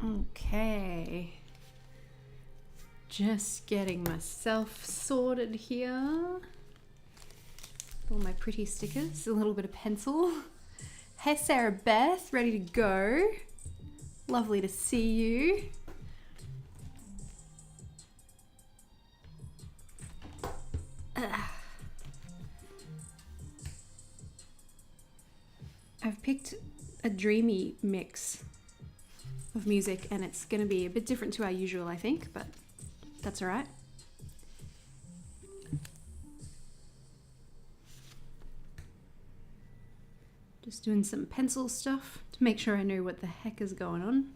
Okay. Just getting myself sorted here. All my pretty stickers, a little bit of pencil. Hey Sarah Beth, ready to go? Lovely to see you. I've picked a dreamy mix of music and it's going to be a bit different to our usual, I think, but that's all right. Just doing some pencil stuff to make sure I know what the heck is going on.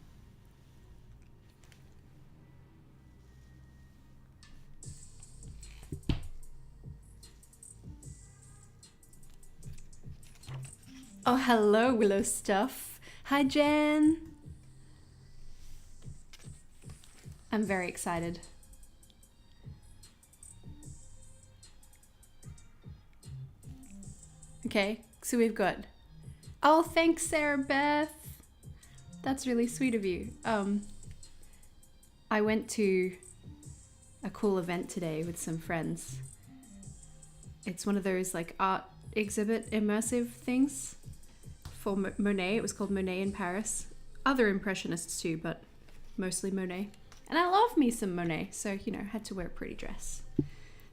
Oh, hello, Willow Stuff. Hi, Jen. I'm very excited. Okay, so we've got... Oh, thanks, Sarah Beth. That's really sweet of you. I went to a cool event today with some friends. It's one of those like art exhibit immersive things for Monet. It was called Monet in Paris. Other impressionists too, but mostly Monet. And I love me some Monet, so you know, had to wear a pretty dress.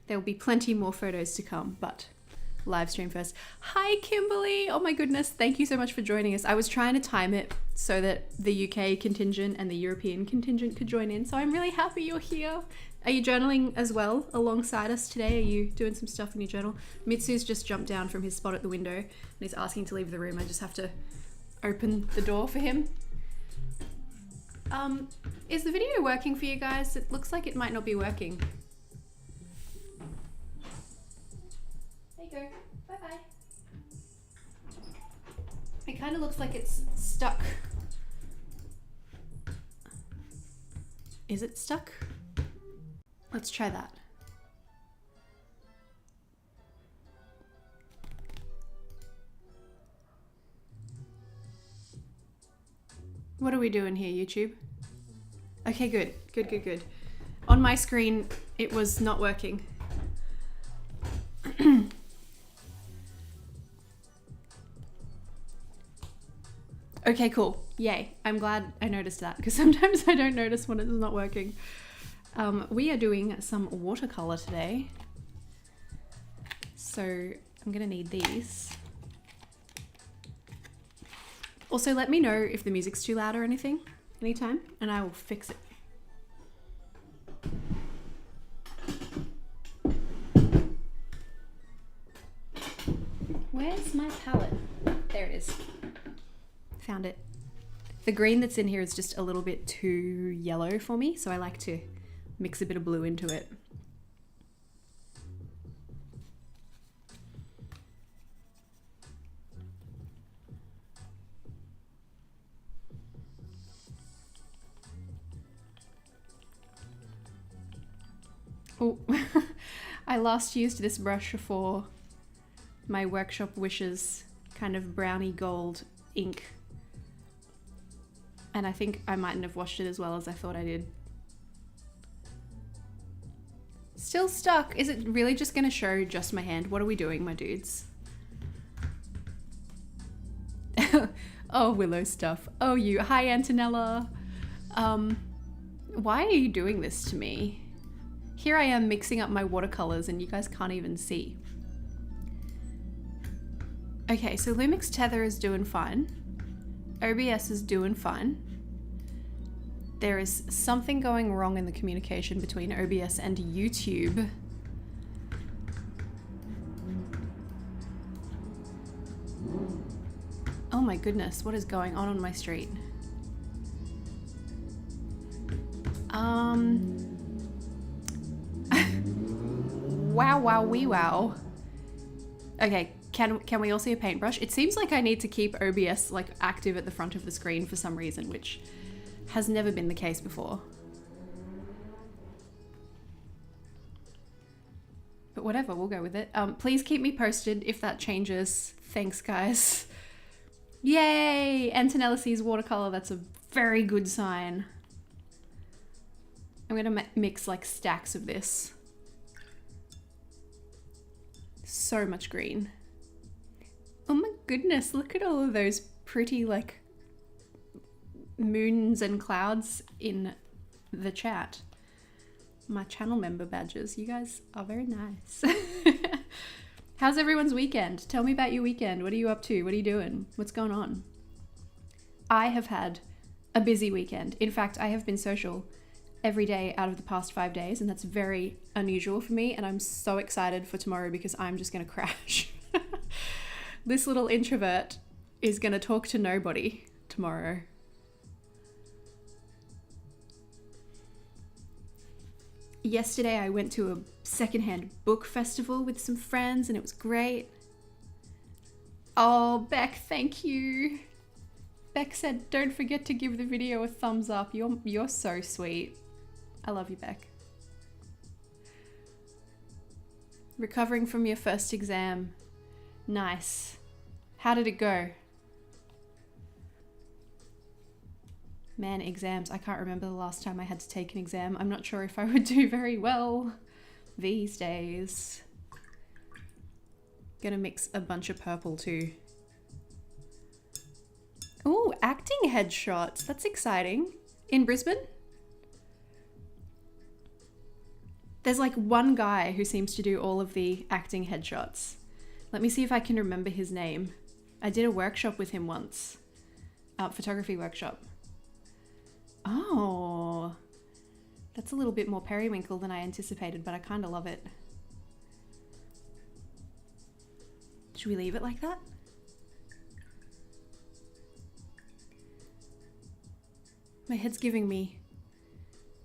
There will be plenty more photos to come, but live stream first. Hi Kimberly, oh my goodness, thank you so much for joining us. I was trying to time it so that the UK contingent and the European contingent could join in, so I'm really happy you're here. Are you journaling as well alongside us today? Are you doing some stuff in your journal? Mitsu's just jumped down from his spot at the window and he's asking to leave the room. I just have to open the door for him. Is the video working for you guys? It looks like it might not be working. There you go. Bye-bye. It kind of looks like it's stuck. Is it stuck? Let's try that. What are we doing here, YouTube? Okay, good. Good, good, good. On my screen, it was not working. Okay, cool. Yay. I'm glad I noticed that because sometimes I don't notice when it's not working. We are doing some watercolor today. So I'm gonna need these. Also, let me know if the music's too loud or anything, anytime, and I will fix it. Where's my palette? There it is. Found it. The green that's in here is just a little bit too yellow for me, so I like to mix a bit of blue into it. Oh, I last used this brush for my Workshop Wishes kind of brownie gold ink. And I think I mightn't have washed it as well as I thought I did. Still stuck. Is it really just gonna show just my hand? What are we doing, my dudes? Oh, Willow Stuff. Oh, you. Hi, Antonella. Why are you doing this to me? Here I am mixing up my watercolors and you guys can't even see. Okay, so Lumix Tether is doing fine. OBS is doing fine. There is something going wrong in the communication between OBS and YouTube. Oh my goodness, what is going on my street? Wow, wow, wee wow. Okay, can we all see a paintbrush? It seems like I need to keep OBS like active at the front of the screen for some reason, which has never been the case before. But whatever, we'll go with it. Please keep me posted if that changes. Thanks, guys. Yay! Antonella sees watercolor. That's a very good sign. I'm gonna mix like stacks of this. So much green. Oh my goodness, look at all of those pretty like moons and clouds in the chat. My channel member badges. You guys are very nice. How's everyone's weekend? Tell me about your weekend. What are you up to? What are you doing? What's going on? I have had a busy weekend. In fact, I have been social every day out of the past 5 days, and that's very unusual for me, and I'm so excited for tomorrow because I'm just gonna crash. This little introvert is gonna talk to nobody tomorrow. Yesterday I went to a secondhand book festival with some friends and it was great. Oh, Beck, thank you. Beck said, don't forget to give the video a thumbs up. You're so sweet. I love you, Beck. Recovering from your first exam. Nice. How did it go? Man, exams. I can't remember the last time I had to take an exam. I'm not sure if I would do very well these days. Gonna mix a bunch of purple too. Oh, acting headshots. That's exciting. In Brisbane? There's like one guy who seems to do all of the acting headshots. Let me see if I can remember his name. I did a workshop with him once. Photography workshop. Oh, that's a little bit more periwinkle than I anticipated, but I kind of love it. Should we leave it like that? My head's giving me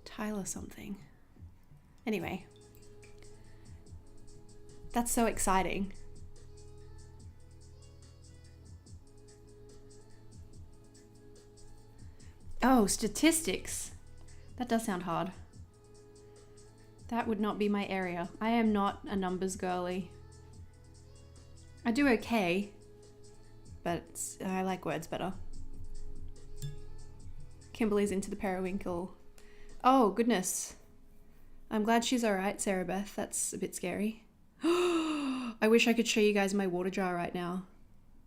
Tyler something. Anyway, that's so exciting. Oh, statistics. That does sound hard. That would not be my area. I am not a numbers girly. I do okay, but I like words better. Kimberly's into the periwinkle. Oh, goodness. I'm glad she's alright, Sarah Beth. That's a bit scary. I wish I could show you guys my water jar right now,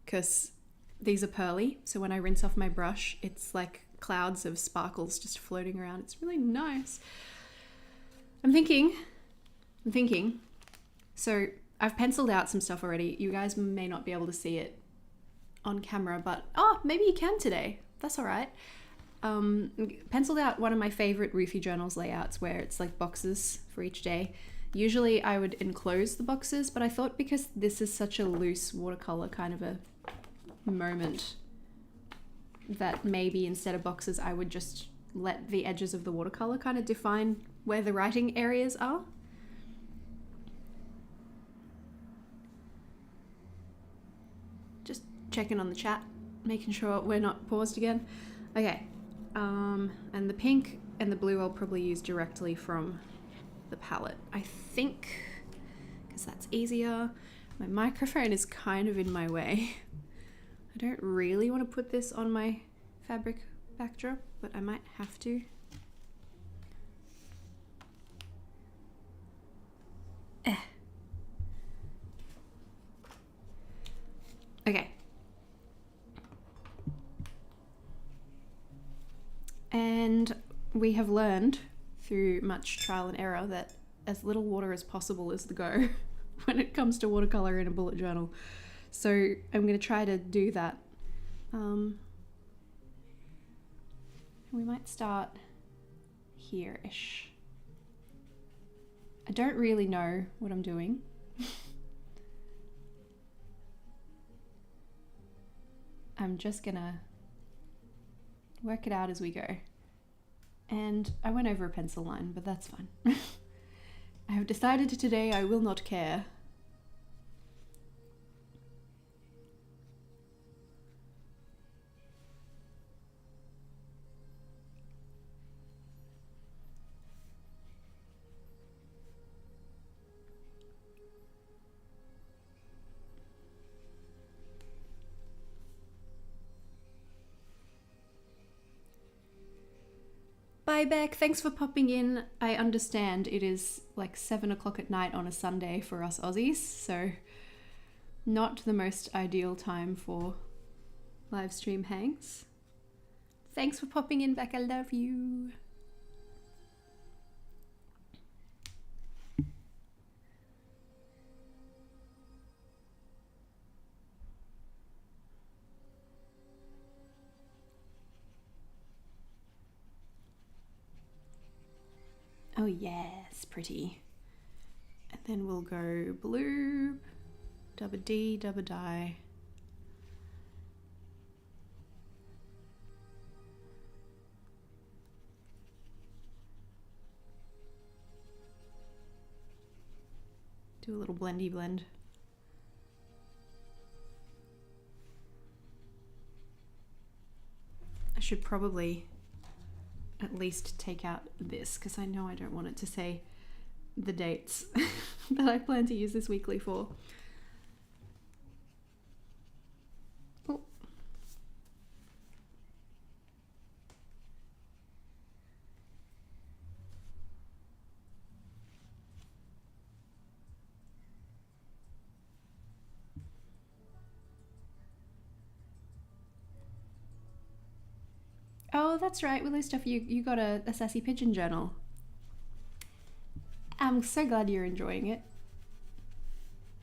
because these are pearly, so when I rinse off my brush, it's like clouds of sparkles just floating around. It's really nice. I'm thinking. So I've penciled out some stuff already. You guys may not be able to see it on camera, but oh, maybe you can today. That's all right. Penciled out one of my favorite Roofie Journals layouts where it's like boxes for each day. Usually I would enclose the boxes, but I thought because this is such a loose watercolor kind of a moment that maybe instead of boxes I would just let the edges of the watercolor kind of define where the writing areas are. Just checking on the chat, making sure we're not paused again. Okay, and the pink and the blue I'll probably use directly from the palette, I think, because that's easier. My microphone is kind of in my way. I don't really want to put this on my fabric backdrop, but I might have to. Okay. And we have learned through much trial and error that as little water as possible is the go when it comes to watercolor in a bullet journal. So I'm going to try to do that. We might start here-ish. I don't really know what I'm doing. I'm just gonna work it out as we go. And I went over a pencil line, but that's fine. I have decided today I will not care. Hi Beck, thanks for popping in. I understand it is like 7 o'clock at night on a Sunday for us Aussies, so not the most ideal time for live stream hangs. Thanks for popping in, Beck, I love you. Oh yes, pretty. And then we'll go blue, double D, double die. Do a little blendy blend. I should probably at least take out this because I know I don't want it to say the dates that I plan to use this weekly for. Oh. Oh, that's right, Willow Stuff, you got a Sassy Pigeon journal. I'm so glad you're enjoying it.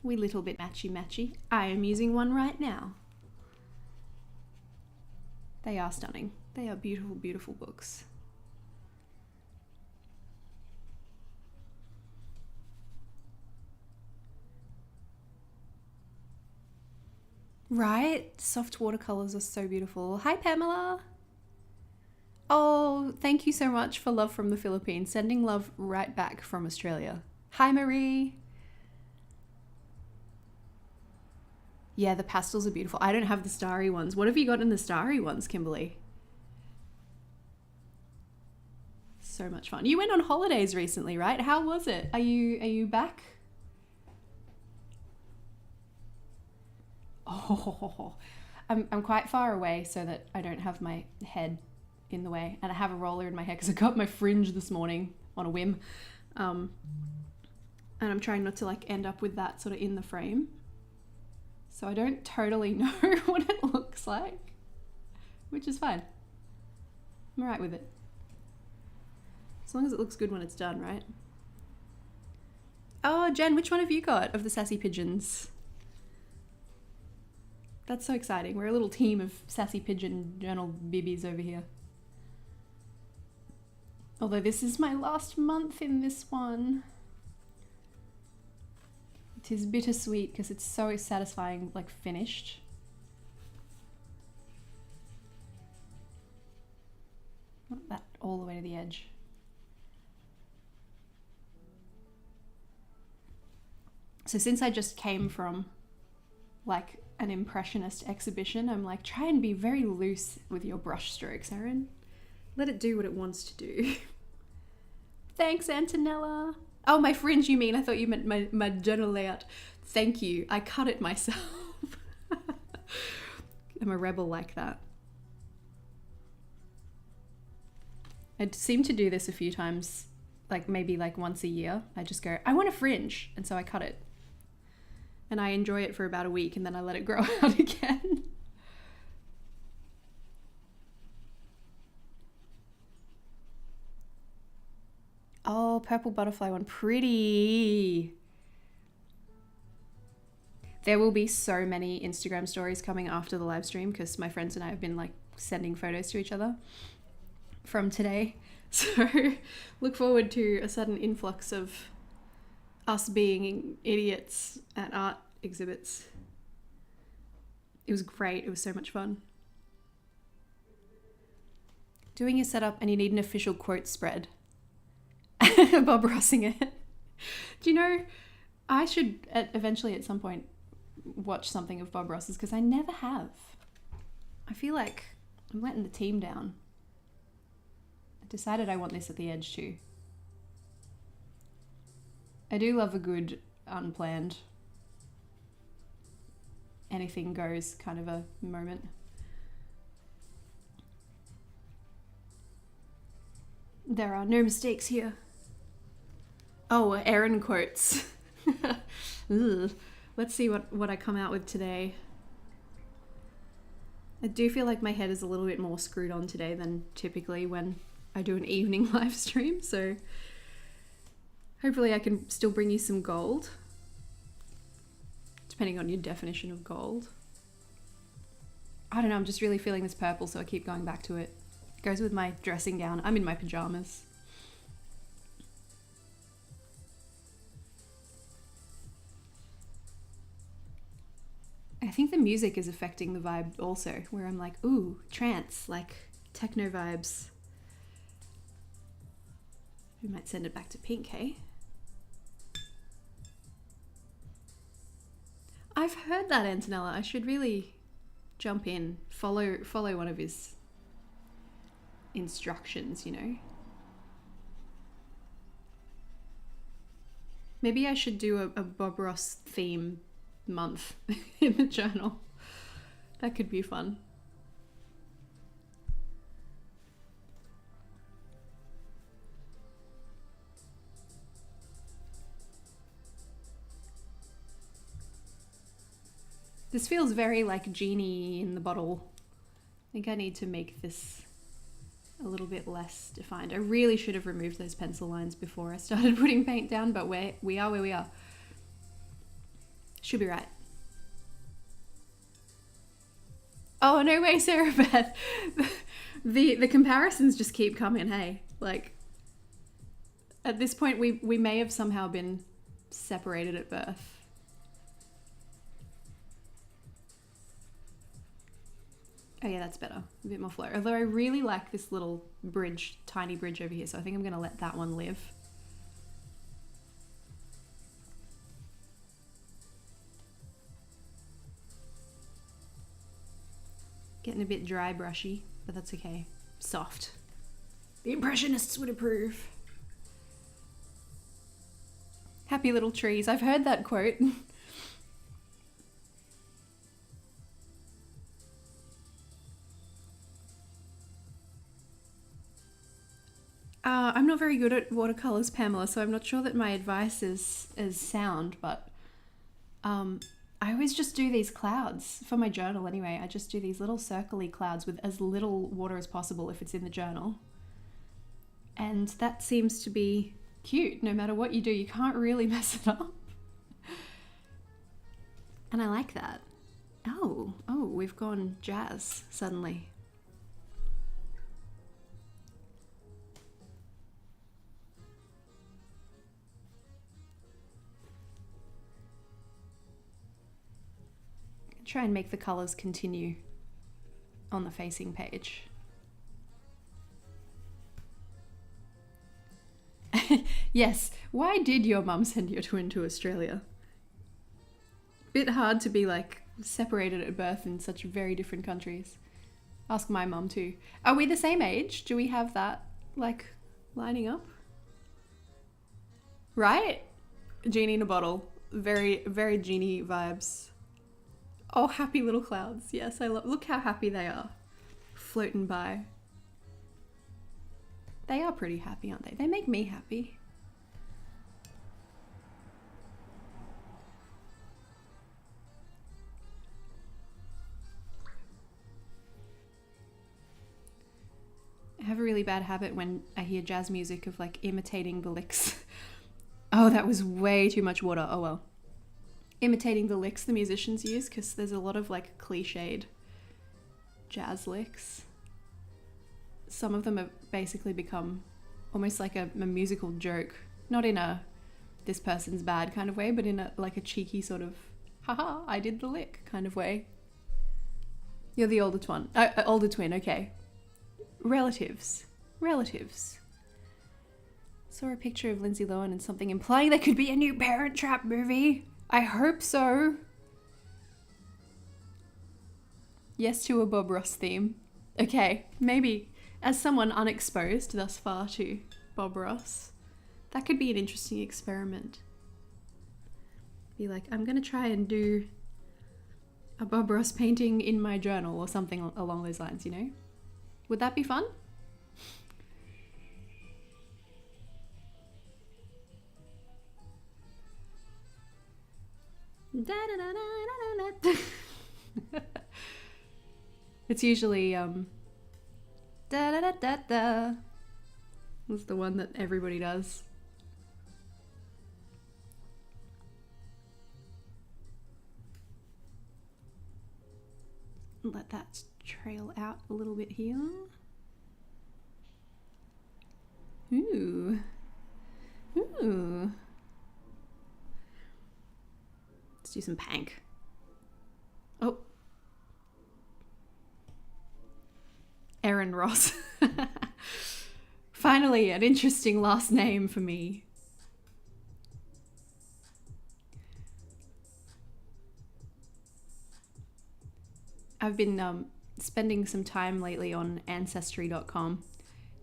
Wee little bit matchy-matchy. I am using one right now. They are stunning. They are beautiful, beautiful books. Right? Soft watercolors are so beautiful. Hi, Pamela. Oh, thank you so much for love from the Philippines. Sending love right back from Australia. Hi, Marie. Yeah, the pastels are beautiful. I don't have the starry ones. What have you got in the starry ones, Kimberly? So much fun. You went on holidays recently, right? How was it? Are you back? Oh, I'm quite far away so that I don't have my head in the way, and I have a roller in my hair because I got my fringe this morning on a whim, and I'm trying not to like end up with that sort of in the frame, so I don't totally know what it looks like, which is fine. I'm alright with it as long as it looks good when it's done, right? Oh, Jen, which one have you got of the Sassy Pigeons? That's so exciting. We're a little team of Sassy Pigeon journal bibbies over here. Although this is my last month in this one. It is bittersweet because it's so satisfying, like finished. Not that all the way to the edge. So since I just came from like an impressionist exhibition, I'm like, try and be very loose with your brush strokes, Erin. Let it do what it wants to do. Thanks, Antonella. Oh, my fringe, you mean? I thought you meant my journal layout. Thank you. I cut it myself. I'm a rebel like that. I seem to do this a few times, like maybe like once a year. I just go, I want a fringe. And so I cut it. And I enjoy it for about a week and then I let it grow out again. Oh, purple butterfly one. Pretty. There will be so many Instagram stories coming after the live stream because my friends and I have been like sending photos to each other from today. So look forward to a sudden influx of us being idiots at art exhibits. It was great. It was so much fun. Doing your setup and you need an official quote spread. Bob Rossing it. Do you know, I should eventually at some point watch something of Bob Ross's because I never have. I feel like I'm letting the team down. I decided I want this at the edge too. I do love a good unplanned anything goes kind of a moment. There are no mistakes here. Oh, Erin quotes. Ugh. Let's see what I come out with today. I do feel like my head is a little bit more screwed on today than typically when I do an evening live stream, so hopefully I can still bring you some gold, depending on your definition of gold. I don't know, I'm just really feeling this purple, so I keep going back to it. It goes with my dressing gown. I'm in my pajamas. I think the music is affecting the vibe also, where I'm like, ooh, trance, like techno vibes. We might send it back to pink, hey? I've heard that, Antonella. I should really jump in, follow one of his instructions, you know? Maybe I should do a Bob Ross theme month in the journal. That could be fun. This feels very like genie in the bottle. I think I need to make this a little bit less defined. I really should have removed those pencil lines before I started putting paint down, but we are where we are. Should be right. Oh, no way, Sarah Beth. The comparisons just keep coming, hey? Like, at this point, we may have somehow been separated at birth. Oh yeah, that's better. A bit more flow. Although I really like this little bridge, tiny bridge over here, so I think I'm going to let that one live. Getting a bit dry brushy, but that's okay. Soft. The Impressionists would approve. Happy little trees. I've heard that quote. I'm not very good at watercolors, Pamela, so I'm not sure that my advice is sound, but I always just do these clouds for my journal anyway. I just do these little circly clouds with as little water as possible if it's in the journal. And that seems to be cute. No matter what you do, you can't really mess it up. And I like that. Oh, we've gone jazz suddenly. Try and make the colors continue on the facing page. Yes, why did your mum send your twin to Australia? Bit hard to be like separated at birth in such very different countries. Ask my mum too. Are we the same age? Do we have that like lining up? Right? Genie in a bottle. Very, very genie vibes. Oh, happy little clouds. Yes, I love. Look how happy they are. Floating by. They are pretty happy, aren't they? They make me happy. I have a really bad habit when I hear jazz music of like imitating the licks. Oh, that was way too much water. Oh well. Imitating the licks the musicians use, because there's a lot of like cliched jazz licks. Some of them have basically become almost like a musical joke, not in a this person's bad kind of way, but in a like a cheeky sort of haha, I did the lick kind of way. You're the older twin. Older twin, okay. Relatives. Saw a picture of Lindsay Lohan and something implying there could be a new Parent Trap movie. I hope so. Yes to a Bob Ross theme. Okay, maybe as someone unexposed thus far to Bob Ross, that could be an interesting experiment. Be like, I'm gonna try and do a Bob Ross painting in my journal or something along those lines, you know? Would that be fun? It's usually da da da da da. That's the one that everybody does. Let that trail out a little bit here. Ooh. Ooh. Let's do some pank. Oh. Erin Ross. Finally, an interesting last name for me. I've been spending some time lately on ancestry.com,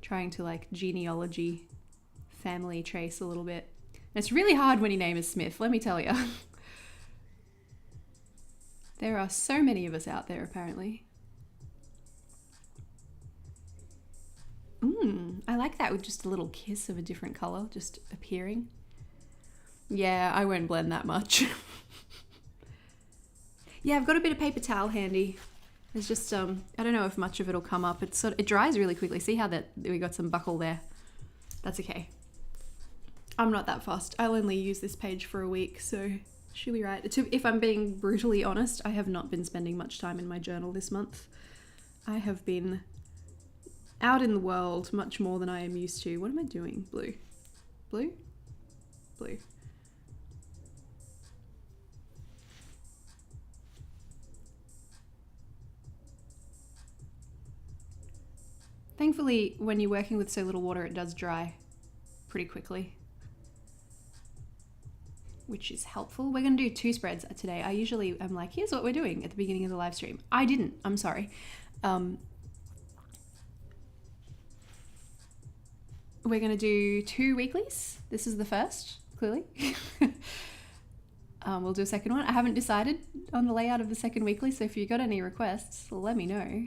trying to like genealogy family trace a little bit. And it's really hard when your name is Smith, let me tell you. There are so many of us out there, apparently. I like that with just a little kiss of a different color just appearing. Yeah, I won't blend that much. Yeah, I've got a bit of paper towel handy. There's just, I don't know if much of it'll come up. It's it dries really quickly. See how that we got some buckle there? That's okay. I'm not that fast. I'll only use this page for a week, so she'll be right. If I'm being brutally honest, I have not been spending much time in my journal this month. I have been out in the world much more than I am used to. What am I doing? Blue. Blue? Blue. Thankfully, when you're working with so little water, it does dry pretty quickly, which is helpful. We're going to do 2 spreads today. I usually am like, here's what we're doing at the beginning of the live stream. I didn't. I'm sorry. We're going to do 2 weeklies. This is the first, clearly. We'll do a second one. I haven't decided on the layout of the second weekly, so if you got any requests, let me know.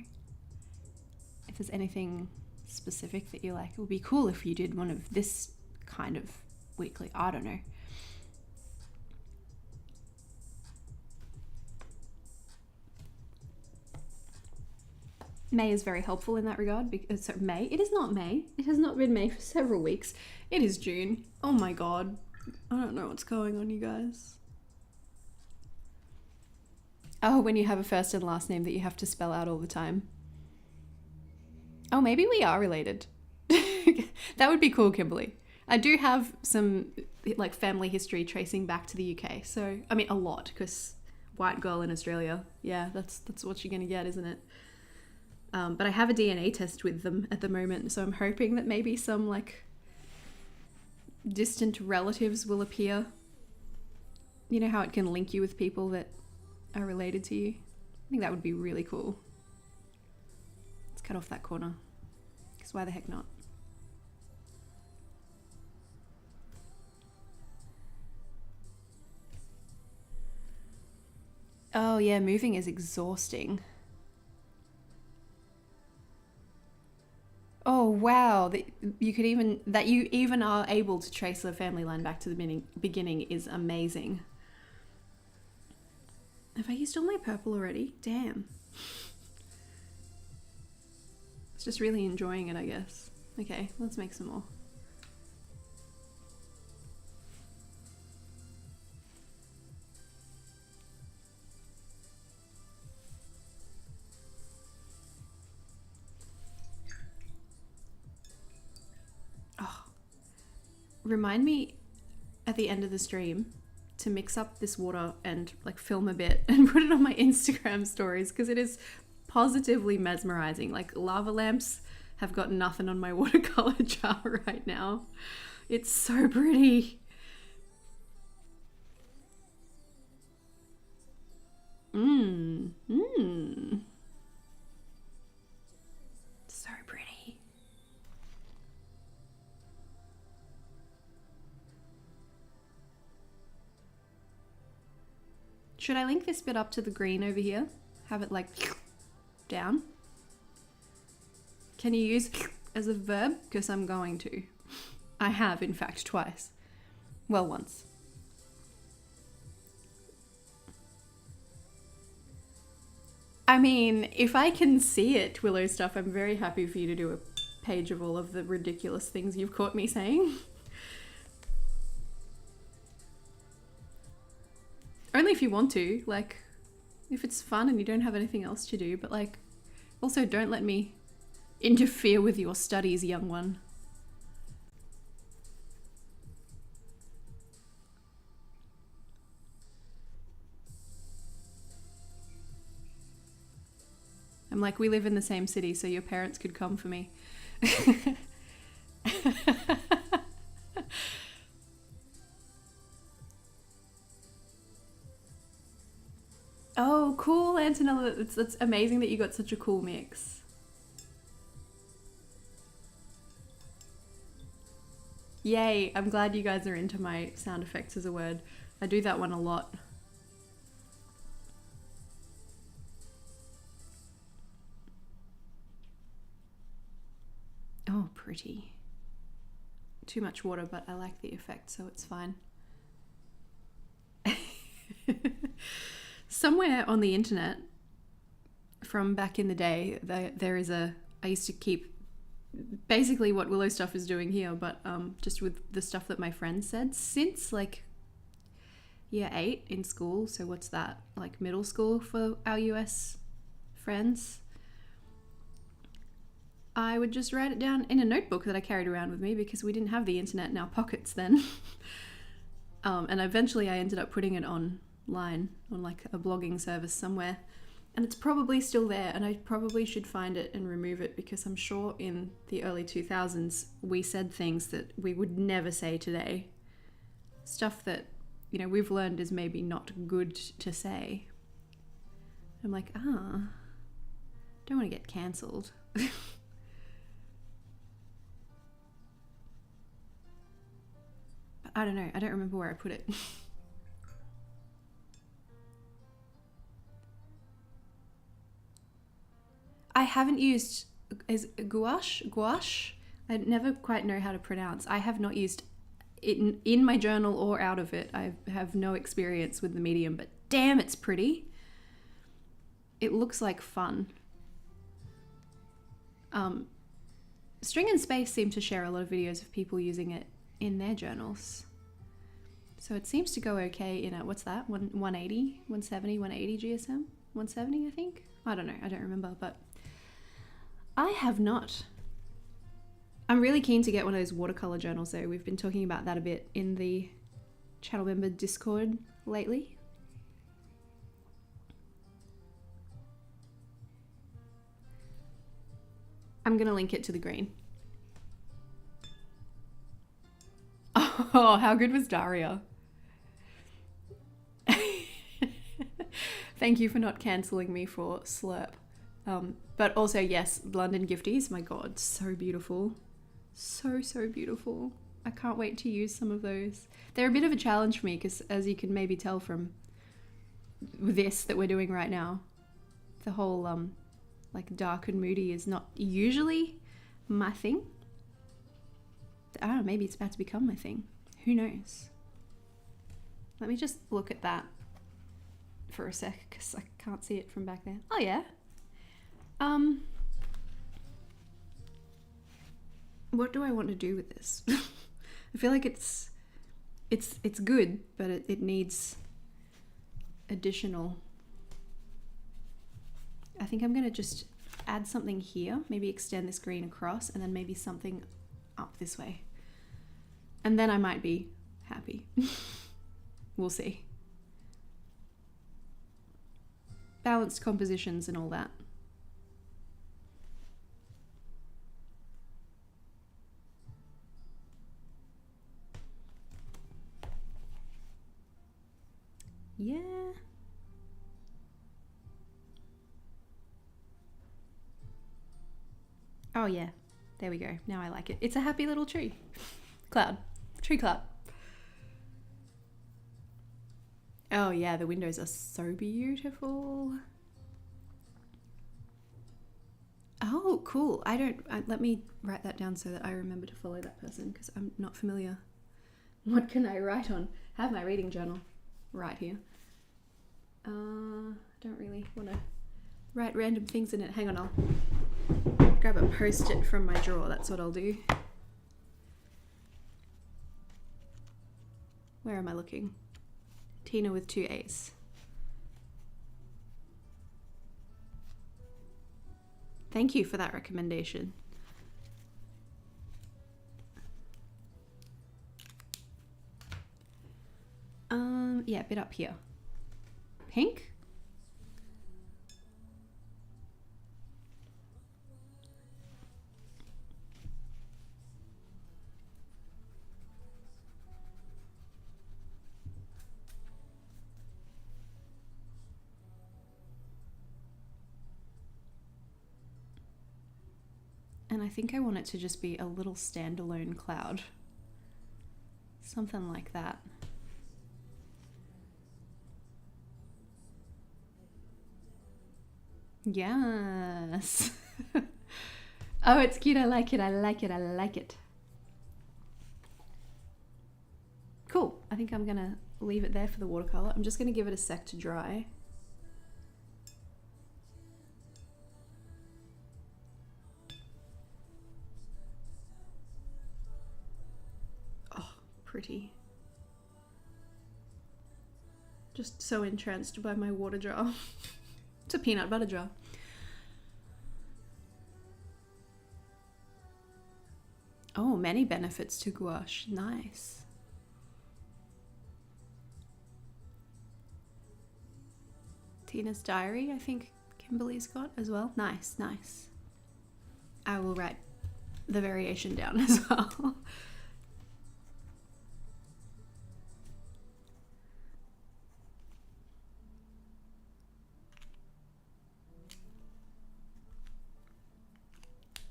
If there's anything specific that you like, it would be cool if you did one of this kind of weekly. I don't know. May is very helpful in that regard because May. It is not May. It has not been May for several weeks. It is June. Oh my god. I don't know what's going on, you guys. Oh, when you have a first and last name that you have to spell out all the time. Oh, maybe we are related. That would be cool, Kimberly. I do have some like family history tracing back to the UK. So, I mean, a lot, because white girl in Australia. Yeah, that's what you're going to get, isn't it? But I have a DNA test with them at the moment. So I'm hoping that maybe some like distant relatives will appear. You know how it can link you with people that are related to you? I think that would be really cool. Cut off that corner, because why the heck not? Oh yeah, moving is exhausting. Oh wow, that you even are able to trace the family line back to the beginning is amazing. Have I used all my purple already? Damn. Just really enjoying it, I guess. Okay, let's make some more. Oh, remind me at the end of the stream to mix up this water and like film a bit and put it on my Instagram stories, because it is positively mesmerizing. Like lava lamps have got nothing on my watercolor jar right now. It's so pretty. So pretty. Should I link this bit up to the green over here? Have it like down? Can you use as a verb? Because I'm going to. I have, in fact, twice. Well, once. I mean, if I can see it, Willow Stuff, I'm very happy for you to do a page of all of the ridiculous things you've caught me saying. Only if you want to, like, if it's fun and you don't have anything else to do, but like, also don't let me interfere with your studies, young one. I'm like, we live in the same city, so your parents could come for me. Oh, cool, Antonella. That's amazing that you got such a cool mix. Yay, I'm glad you guys are into my sound effects as a word. I do that one a lot. Oh, pretty. Too much water, but I like the effect, so it's fine. Somewhere on the internet from back in the day, there is I used to keep basically what Willow Stuff is doing here, but just with the stuff that my friends said since like year 8 in school. So what's that, like middle school for our US friends? I would just write it down in a notebook that I carried around with me because we didn't have the internet in our pockets then. And eventually I ended up putting it online on like a blogging service somewhere. And it's probably still there, and I probably should find it and remove it because I'm sure in the early 2000s we said things that we would never say today. Stuff that, you know, we've learned is maybe not good to say. I'm like, don't want to get cancelled. I don't know. I don't remember where I put it. I haven't used gouache. I never quite know how to pronounce. I have not used it in my journal or out of it. I have no experience with the medium, but damn, it's pretty. It looks like fun. String and Space seem to share a lot of videos of people using it in their journals. So it seems to go okay in a, what's that, 180, 170, 180 GSM? 170, I think? I don't know, I don't remember, but I have not. I'm really keen to get one of those watercolor journals though. We've been talking about that a bit in the channel member Discord lately. I'm gonna link it to the green. Oh, how good was Daria? Thank you for not cancelling me for Slurp. But also, yes, London Gifties, my God, so beautiful. So, so beautiful. I can't wait to use some of those. They're a bit of a challenge for me because, as you can maybe tell from this that we're doing right now, the whole like dark and moody is not usually my thing. I don't know, maybe it's about to become my thing. Who knows? Let me just look at that for a sec because I can't see it from back there. Oh yeah. What do I want to do with this? I feel like it's good, but it needs additional. I think I'm gonna just add something here, maybe extend this green across, and then maybe something up this way. And then I might be happy. We'll see. Balanced compositions and all that. Yeah. Oh yeah, there we go. Now I like it. It's a happy little tree. Cloud. Tree cloud. Oh yeah, the windows are so beautiful. Oh, cool. Let me write that down so that I remember to follow that person because I'm not familiar. What can I write on? I have my reading journal right here. Don't really want to write random things in it. Hang on, I'll grab a post-it from my drawer. That's what I'll do. Where am I looking? Tina with 2 A's. Thank you for that recommendation. Yeah, a bit up here. Pink? And I think I want it to just be a little standalone cloud. Something like that. Yes. Oh, it's cute. I like it. I like it. I like it. Cool. I think I'm gonna leave it there for the watercolor. I'm just gonna give it a sec to dry. Oh, pretty. Just so entranced by my water jar. It's a peanut butter jar. Oh, many benefits to gouache. Nice. Tina's diary, I think Kimberly's got as well. Nice, nice. I will write the variation down as well.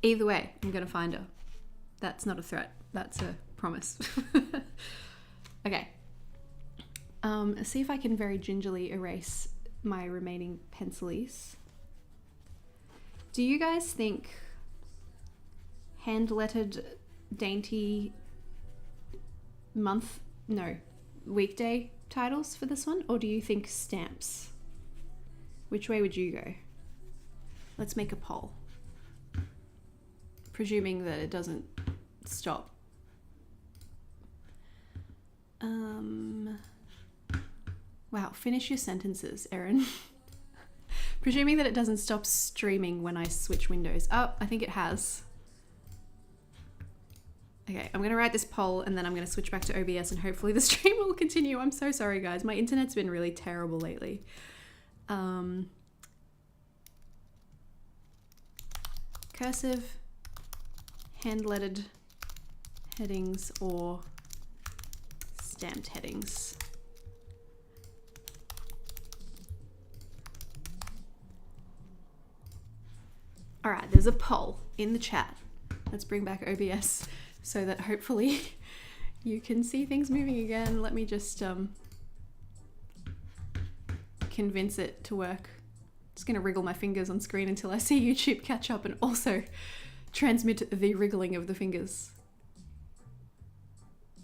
Either way, I'm gonna find her. That's not a threat, that's a promise. Okay. See if I can very gingerly erase my remaining pencilies. Do you guys think hand-lettered dainty weekday titles for this one? Or do you think stamps? Which way would you go? Let's make a poll. Presuming that it doesn't stop. Wow, finish your sentences, Erin. Presuming that it doesn't stop streaming when I switch windows. Oh, I think it has. Okay, I'm gonna write this poll and then I'm gonna switch back to OBS and hopefully the stream will continue. I'm so sorry, guys. My internet's been really terrible lately. Cursive, hand-lettered headings or stamped headings. All right, there's a poll in the chat. Let's bring back OBS so that hopefully you can see things moving again. Let me just convince it to work. Just gonna wriggle my fingers on screen until I see YouTube catch up and also transmit the wriggling of the fingers.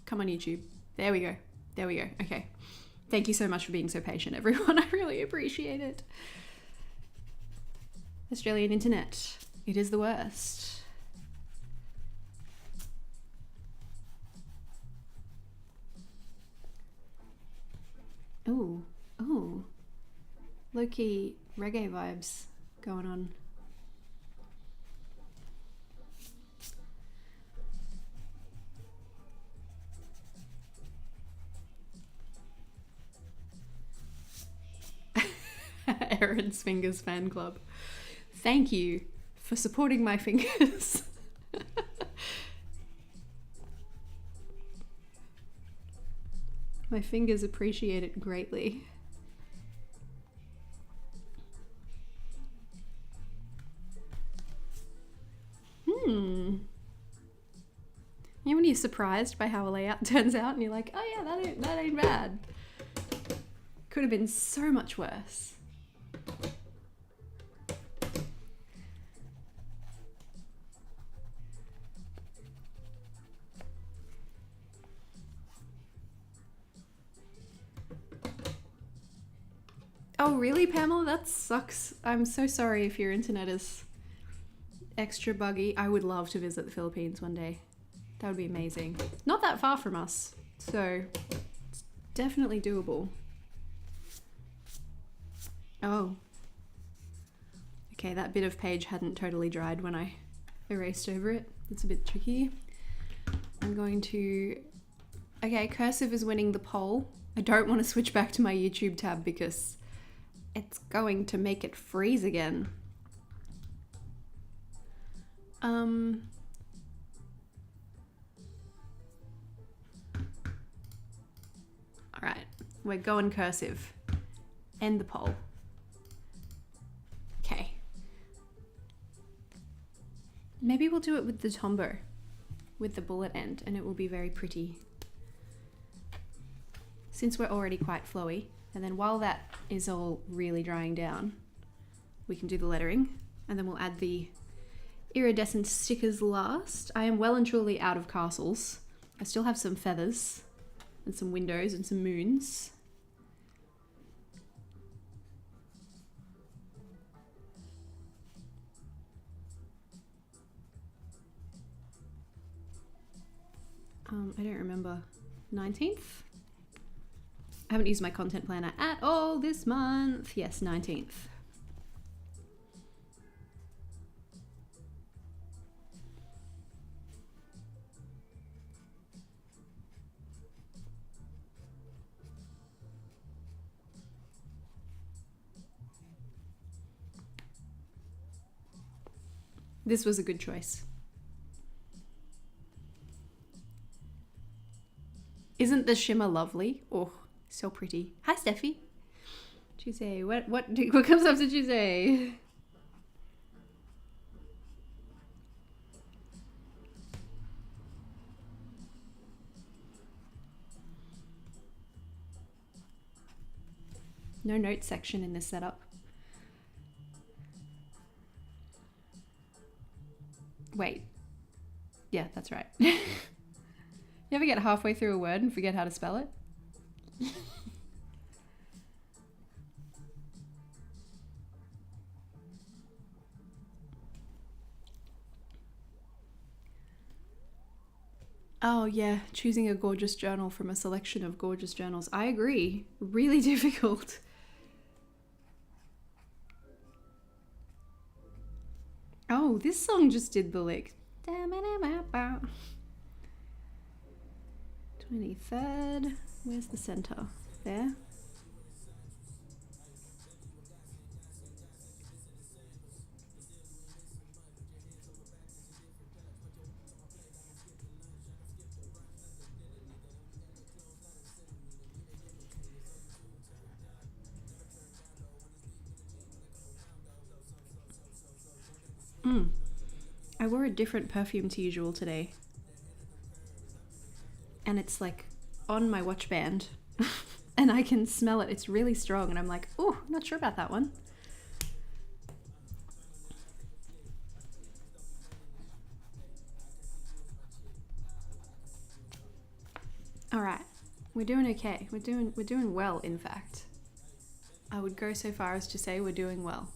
Come on, YouTube. There we go. There we go. Okay. Thank you so much for being so patient, everyone. I really appreciate it. Australian internet. It is the worst. Ooh. Ooh. Low-key reggae vibes going on. Erin's Fingers fan club. Thank you for supporting my fingers. My fingers appreciate it greatly. You know when you're surprised by how a layout turns out and you're like, oh yeah, that ain't bad. Could have been so much worse. Oh, really, Pamela? That sucks. I'm so sorry if your internet is extra buggy. I would love to visit the Philippines one day. That would be amazing. Not that far from us, so it's definitely doable. Oh. Okay, that bit of page hadn't totally dried when I erased over it. It's a bit tricky. I'm going to... Okay, cursive is winning the poll. I don't want to switch back to my YouTube tab because it's going to make it freeze again. Alright, we're going cursive. End the poll. Okay. Maybe we'll do it with the tombow, with the bullet end, and it will be very pretty. Since we're already quite flowy, and then while that is all really drying down, we can do the lettering, and then we'll add the iridescent stickers last. I am well and truly out of castles. I still have some feathers, and some windows, and some moons. I don't remember. 19th? I haven't used my content planner at all this month. Yes, 19th. This was a good choice. Isn't the shimmer lovely? Oh, so pretty. Hi, Steffi. Tuesday. What comes after Tuesday? No notes section in this setup. Wait. Yeah, that's right. You ever get halfway through a word and forget how to spell it? Oh yeah, choosing a gorgeous journal from a selection of gorgeous journals. I agree. Really difficult. Oh, this song just did the lick. 23rd. Where's the center? There. I wore a different perfume to usual today. And it's like on my watch band and I can smell it. It's really strong and I'm like, oh, not sure about that one. All right, we're doing okay. We're doing well, in fact. I would go so far as to say we're doing well.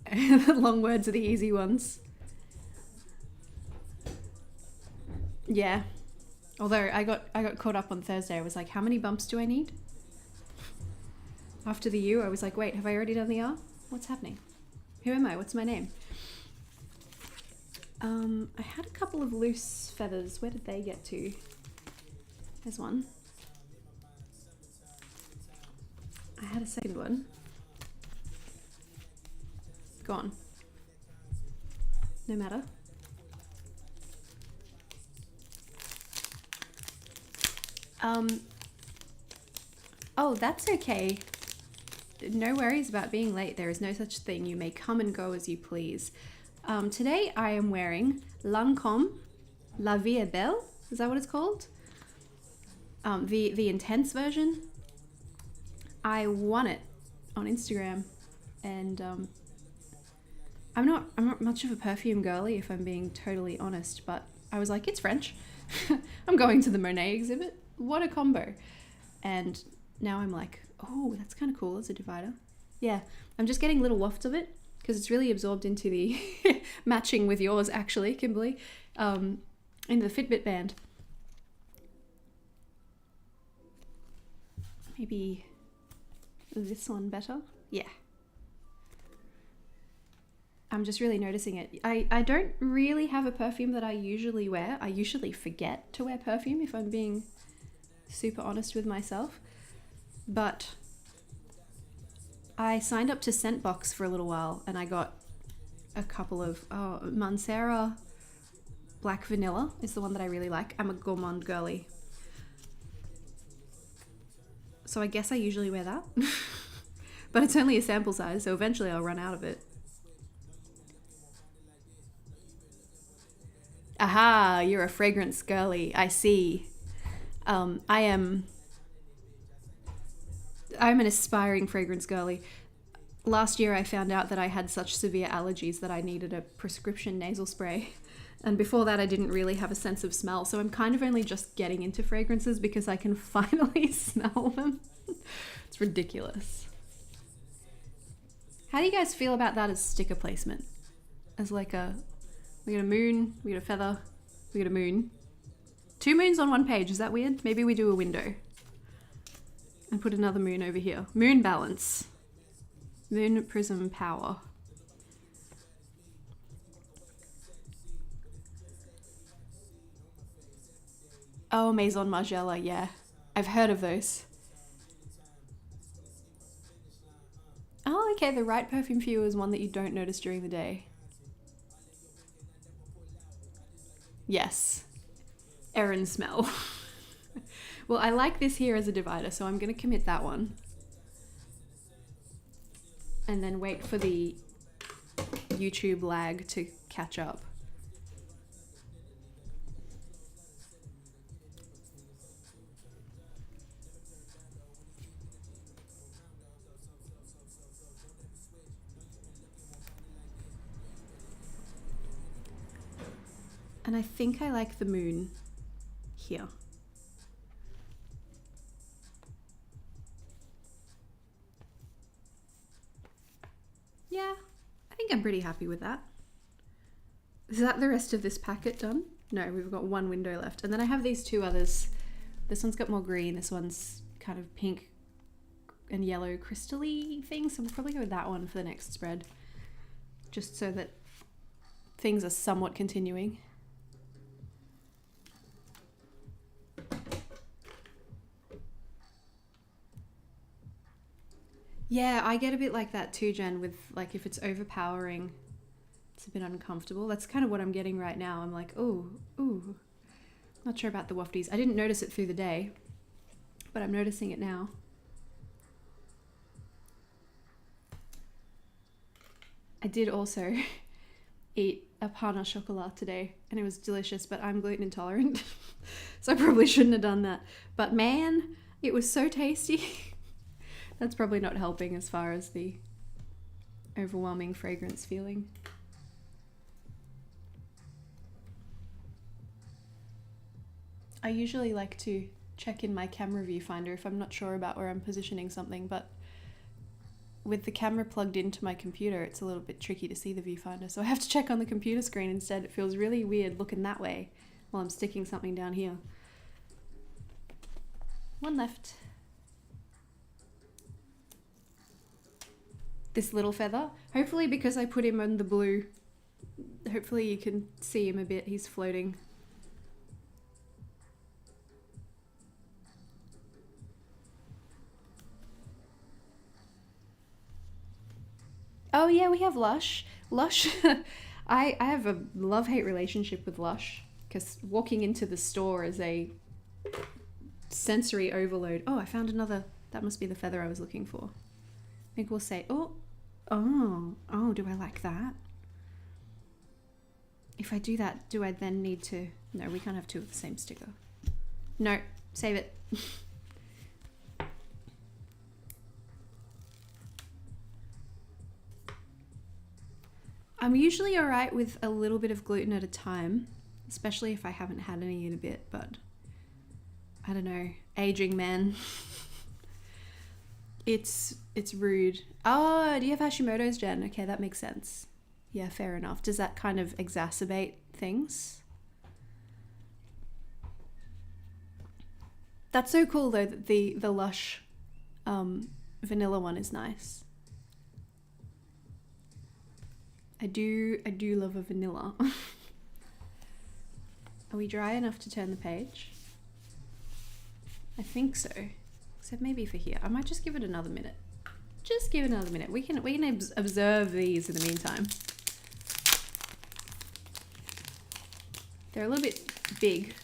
The long words are the easy ones. Yeah. Although I got caught up on Thursday. I was like, how many bumps do I need? After the U, I was like, wait, have I already done the R? What's happening? Who am I? What's my name? I had a couple of loose feathers. Where did they get to? There's one. I had a second one. Gone. No matter. Oh, that's okay. No worries about being late. There is no such thing. You may come and go as you please. Today I am wearing Lancôme La Vie est Belle. Is that what it's called? The intense version. I won it on Instagram, and I'm not much of a perfume girly, if I'm being totally honest, but I was like, it's French. I'm going to the Monet exhibit. What a combo. And now I'm like, Oh, that's kind of cool as a divider. Yeah, I'm just getting little wafts of it because it's really absorbed into the matching with yours actually, Kimberly, into the Fitbit band. Maybe this one better? Yeah. I'm just really noticing it. I don't really have a perfume that I usually wear. I usually forget to wear perfume if I'm being super honest with myself. But I signed up to Scentbox for a little while and I got a couple of Mancera Black Vanilla is the one that I really like. I'm a gourmand girly. So I guess I usually wear that. But it's only a sample size, so eventually I'll run out of it. Aha, you're a fragrance girly. I see. I'm an aspiring fragrance girly. Last year I found out that I had such severe allergies that I needed a prescription nasal spray. And before that I didn't really have a sense of smell. So I'm kind of only just getting into fragrances because I can finally smell them. It's ridiculous. How do you guys feel about that as sticker placement? As like we got a moon, we got a feather, we got a moon. 2 moons on one page, is that weird? Maybe we do a window. And put another moon over here. Moon balance. Moon prism power. Oh, Maison Margiela, yeah. I've heard of those. Oh, okay, the right perfume for you is one that you don't notice during the day. Yes. Erin smell. Well, I like this here as a divider, so I'm going to commit that one. And then wait for the YouTube lag to catch up. And I think I like the moon here. Yeah, I think I'm pretty happy with that. Is that the rest of this packet done? No, we've got one window left. And then I have these 2 others. This one's got more green, this one's kind of pink and yellow crystal-y thing, so we'll probably go with that one for the next spread. Just so that things are somewhat continuing. Yeah, I get a bit like that too, Jen, with like if it's overpowering, it's a bit uncomfortable. That's kind of what I'm getting right now. I'm like, ooh. Not sure about the wafties. I didn't notice it through the day, but I'm noticing it now. I did also eat a pain au chocolat today and it was delicious, but I'm gluten intolerant. So I probably shouldn't have done that. But man, it was so tasty. That's probably not helping as far as the overwhelming fragrance feeling. I usually like to check in my camera viewfinder if I'm not sure about where I'm positioning something, but with the camera plugged into my computer, it's a little bit tricky to see the viewfinder. So I have to check on the computer screen instead. It feels really weird looking that way while I'm sticking something down here. One left. This little feather. Hopefully because I put him on the blue, hopefully you can see him a bit. He's floating. Oh yeah, we have Lush. Lush, I have a love-hate relationship with Lush because walking into the store is a sensory overload. Oh, I found another. That must be the feather I was looking for. I think we'll say, oh, do I like that? If I do that, do I then need to... No, we can't have 2 of the same sticker. No, save it. I'm usually alright with a little bit of gluten at a time, especially if I haven't had any in a bit, but I don't know, aging man. It's rude. Oh, do you have Hashimoto's, Jen? Okay, that makes sense. Yeah, fair enough. Does that kind of exacerbate things? That's so cool though that the Lush vanilla one is nice. I do love a vanilla. Are we dry enough to turn the page? I think so. Except maybe for here. I might just give it another minute. Just give it another minute. We can observe these in the meantime. They're a little bit big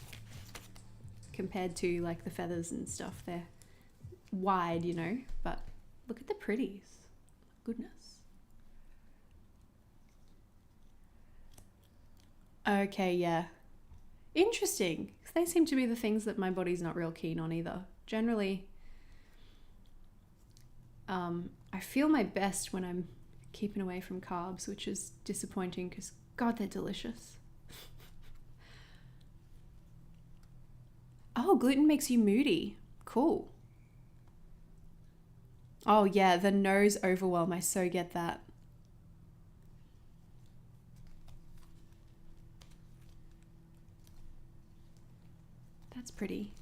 compared to like the feathers and stuff. They're wide, you know, but look at the pretties. Goodness. Okay, yeah. Interesting. They seem to be the things that my body's not real keen on either. Generally, I feel my best when I'm keeping away from carbs, which is disappointing because, God, they're delicious. Oh, gluten makes you moody. Cool. Oh, yeah, the nose overwhelm. I so get that. That's pretty.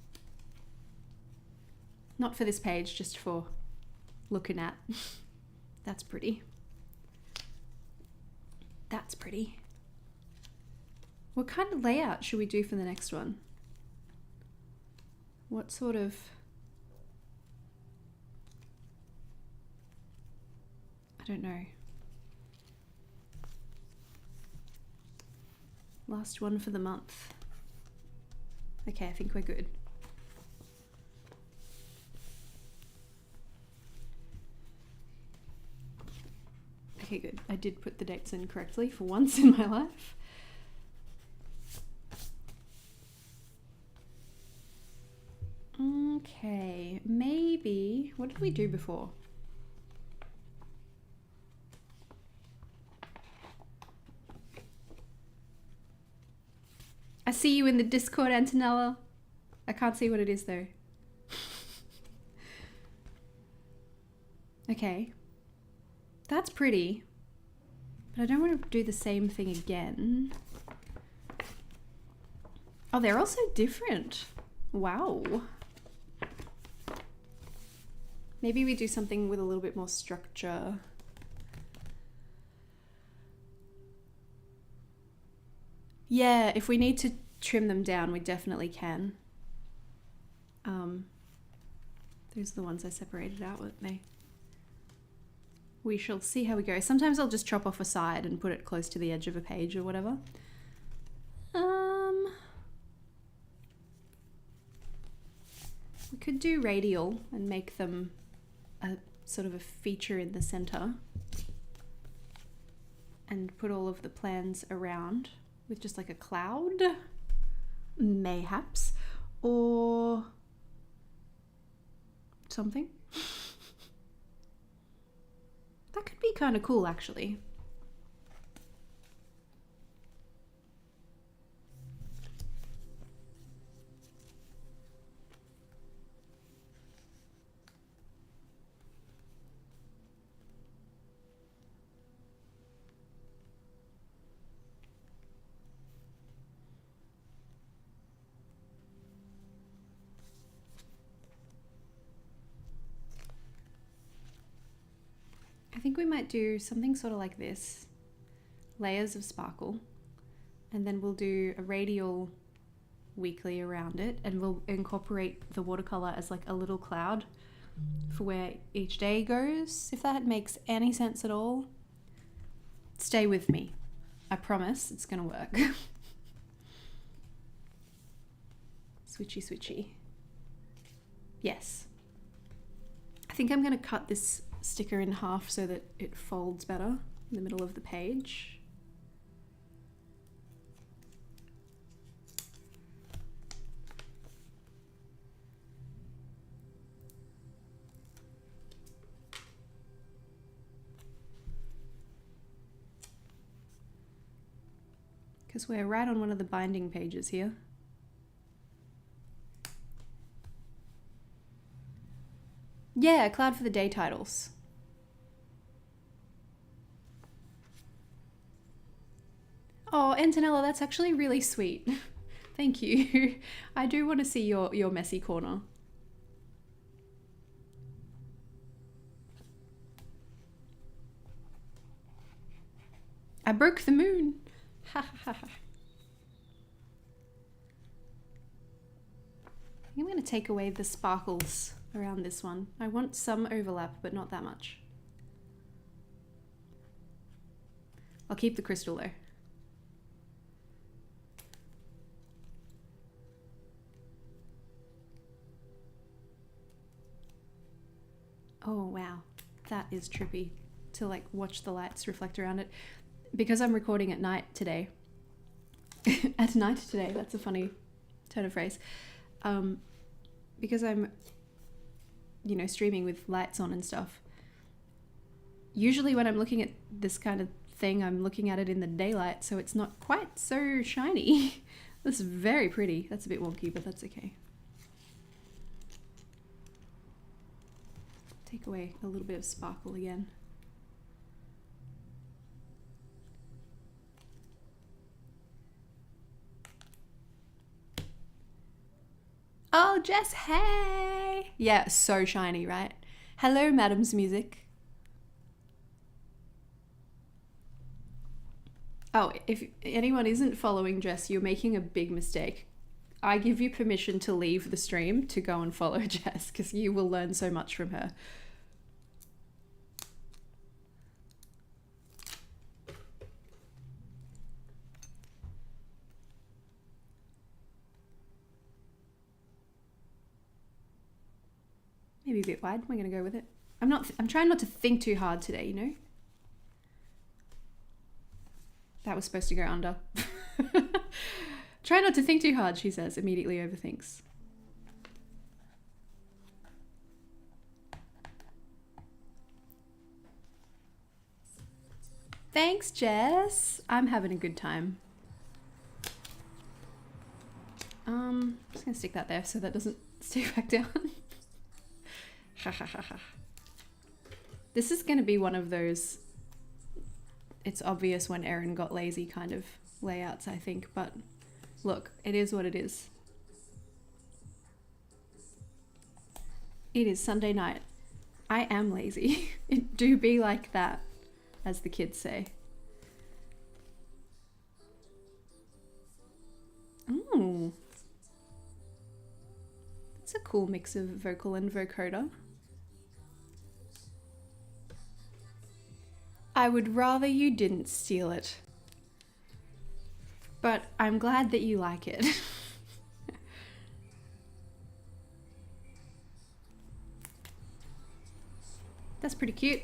Not for this page, just for looking at. That's pretty. That's pretty. What kind of layout should we do for the next one? What sort of... I don't know. Last one for the month. Okay, I think we're good. Okay, good. I did put the dates in correctly for once in my life. Okay, maybe... What did we do before? I see you in the Discord, Antonella. I can't see what it is though. Okay. That's pretty. But I don't want to do the same thing again. Oh, they're also different. Wow. Maybe we do something with a little bit more structure. Yeah, if we need to trim them down, we definitely can. Those are the ones I separated out, weren't they? We shall see how we go. Sometimes I'll just chop off a side and put it close to the edge of a page or whatever. We could do radial and make them a sort of a feature in the center and put all of the plans around with just like a cloud, mayhaps, or something. That could be kind of cool, actually. I think we might do something sort of like this, layers of sparkle, and then we'll do a radial weekly around it, and we'll incorporate the watercolor as like a little cloud for where each day goes. If that makes any sense at all, stay with me. I promise it's gonna work. Switchy, switchy. Yes. I think I'm gonna cut this sticker in half so that it folds better in the middle of the page. Because we're right on one of the binding pages here. Yeah, cloud for the day titles. Oh, Antonella, that's actually really sweet. Thank you. I do want to see your messy corner. I broke the moon. Ha ha ha ha. I'm going to take away the sparkles around this one. I want some overlap, but not that much. I'll keep the crystal though. Oh wow, that is trippy to like watch the lights reflect around it. Because I'm recording at night today. At night today, that's a funny turn of phrase. Because I'm, you know, streaming with lights on and stuff. Usually when I'm looking at this kind of thing, I'm looking at it in the daylight, so it's not quite so shiny. This is very pretty. That's a bit wonky, but that's okay. Take away a little bit of sparkle again. Oh, Jess, hey! Yeah, so shiny, right? Hello, Madam's Music. Oh, if anyone isn't following Jess, you're making a big mistake. I give you permission to leave the stream to go and follow Jess, because you will learn so much from her. Maybe a bit wide. We're gonna go with it. I'm trying not to think too hard today, you know? That was supposed to go under. Try not to think too hard, she says, immediately overthinks. Thanks, Jess. I'm having a good time. I'm just gonna stick that there so that doesn't stick back down. Ha ha ha ha. This is gonna be one of those, it's obvious when Erin got lazy kind of layouts, I think, but look, it is what it is. It is Sunday night. I am lazy. It do be like that, as the kids say. Ooh. That's a cool mix of vocal and vocoder. I would rather you didn't steal it. But I'm glad that you like it. That's pretty cute.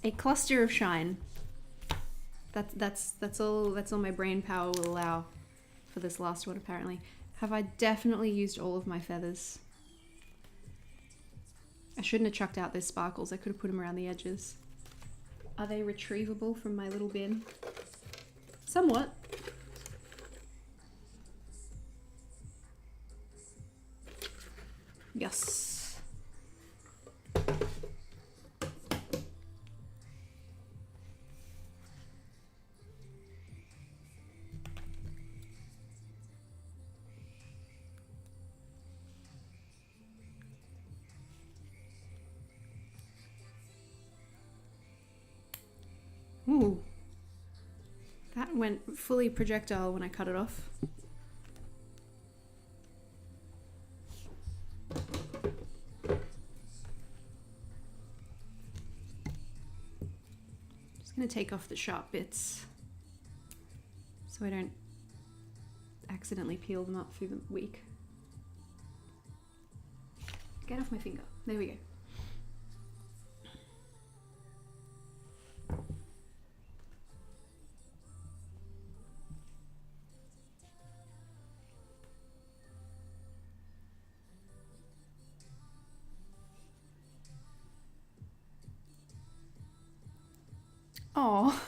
A cluster of shine. That's all my brain power will allow for this last one, apparently. Have I definitely used all of my feathers? I shouldn't have chucked out those sparkles. I could have put them around the edges. Are they retrievable from my little bin? Somewhat. Yes. Ooh. That went fully projectile when I cut it off. Just gonna take off the sharp bits so I don't accidentally peel them up through the week. Get off my finger. There we go. Oh,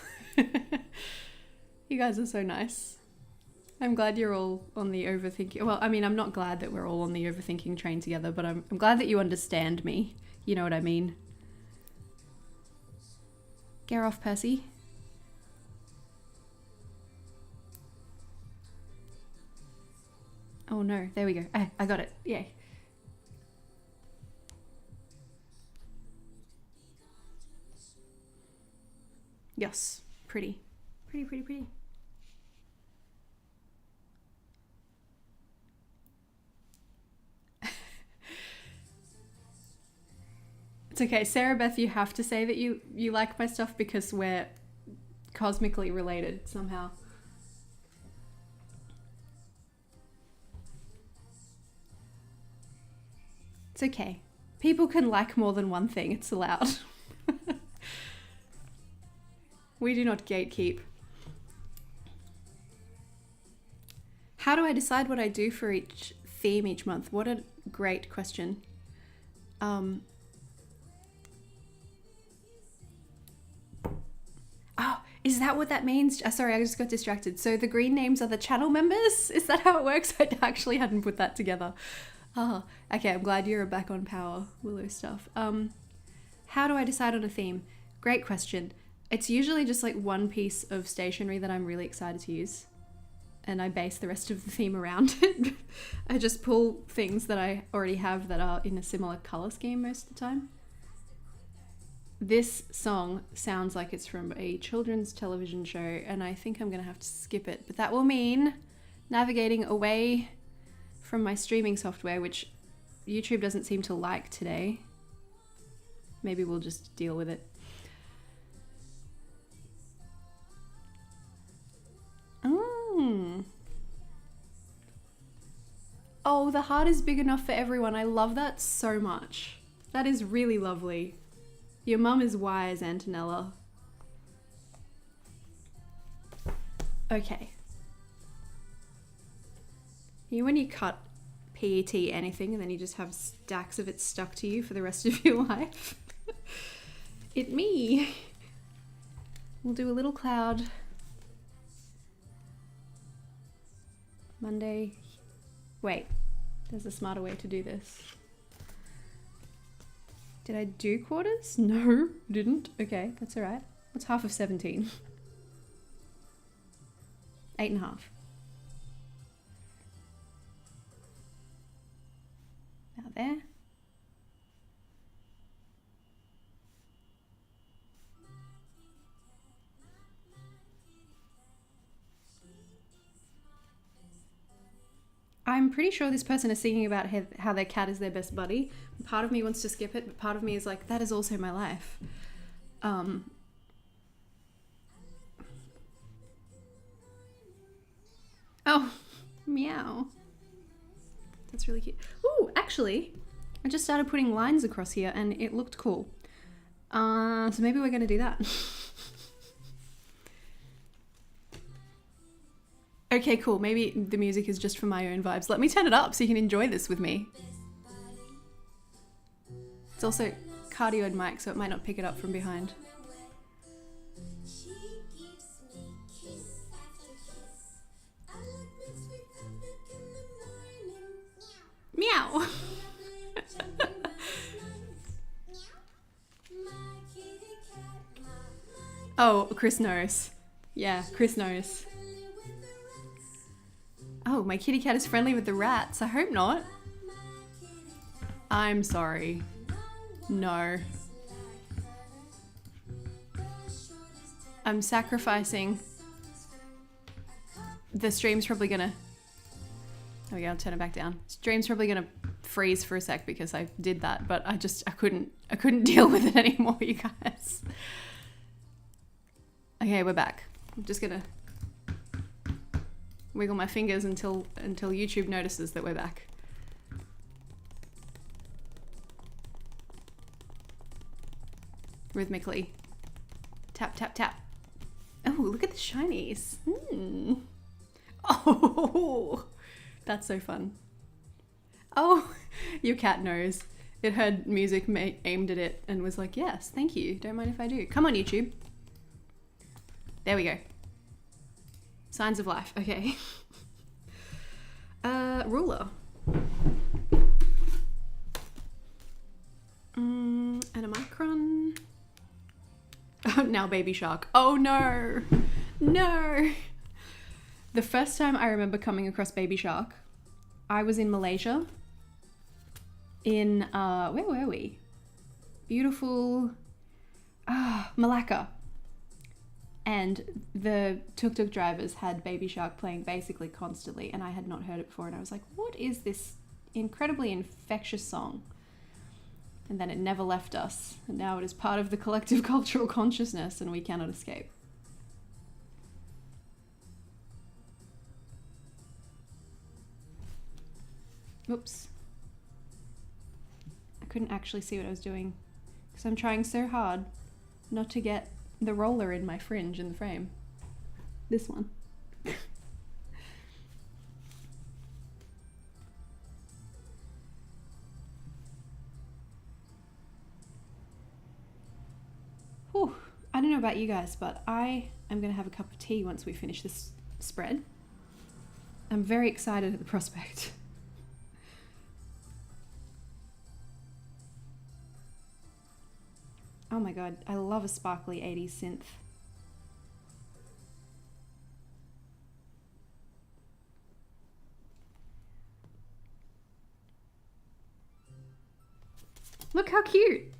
you guys are so nice. I'm glad you're all on the overthinking. Well, I mean, I'm not glad that we're all on the overthinking train together, but I'm glad that you understand me. You know what I mean? Get off, Percy. Oh no, there we go. I got it. Yay. Yes, pretty. Pretty, pretty, pretty. It's okay, Sarah Beth, you have to say that you like my stuff because we're cosmically related somehow. It's okay. People can like more than one thing, it's allowed. We do not gatekeep. How do I decide what I do for each theme each month? What a great question. Oh, is that what that means? Sorry, I just got distracted. So the green names are the channel members? Is that how it works? I actually hadn't put that together. Oh, okay, I'm glad you're back on power, Willow stuff. How do I decide on a theme? Great question. It's usually just like one piece of stationery that I'm really excited to use, and I base the rest of the theme around it. I just pull things that I already have that are in a similar color scheme most of the time. This song sounds like it's from a children's television show, and I think I'm gonna have to skip it, but that will mean navigating away from my streaming software, which YouTube doesn't seem to like today. Maybe we'll just deal with it. Oh, the heart is big enough for everyone. I love that so much. That is really lovely. Your mum is wise, Antonella. Okay. You know when you cut PET anything and then you just have stacks of it stuck to you for the rest of your life? It me. We'll do a little cloud. Monday. Wait, there's a smarter way to do this. Did I do quarters? No, didn't. Okay, that's all right. What's half of 17? 8.5. Now there. I'm pretty sure this person is singing about how their cat is their best buddy. Part of me wants to skip it, but part of me is like, that is also my life. Oh, meow. That's really cute. Ooh, actually, I just started putting lines across here and it looked cool. So maybe we're gonna do that. Okay, cool. Maybe the music is just for my own vibes. Let me turn it up so you can enjoy this with me. It's also cardioid mic, so it might not pick it up from behind. Meow. Oh, Chris knows. Yeah, Chris knows. Oh, my kitty cat is friendly with the rats. I hope not. I'm sorry. No. I'm sacrificing. The stream's probably gonna... There we go, I'll turn it back down. Stream's probably gonna freeze for a sec because I did that, but I couldn't deal with it anymore, you guys. Okay, we're back. I'm just gonna wiggle my fingers until YouTube notices that we're back. Rhythmically. Tap, tap, tap. Oh, look at the shinies. Oh, that's so fun. Oh, your cat knows. It heard music aimed at it and was like, yes, thank you. Don't mind if I do. Come on, YouTube. There we go. Signs of life. Okay. Ruler. And a micron. Oh, now Baby Shark. Oh no! No! The first time I remember coming across Baby Shark, I was in Malaysia. In, where were we? Beautiful, Malacca. And the tuk-tuk drivers had Baby Shark playing basically constantly, and I had not heard it before, and I was like, what is this incredibly infectious song? And then it never left us, and now it is part of the collective cultural consciousness, and we cannot escape. Oops. I couldn't actually see what I was doing, because I'm trying so hard not to get the roller in my fringe in the frame. This one. Whew. I don't know about you guys, but I am going to have a cup of tea once we finish this spread. I'm very excited at the prospect. Oh my god, I love a sparkly 80s synth. Look how cute!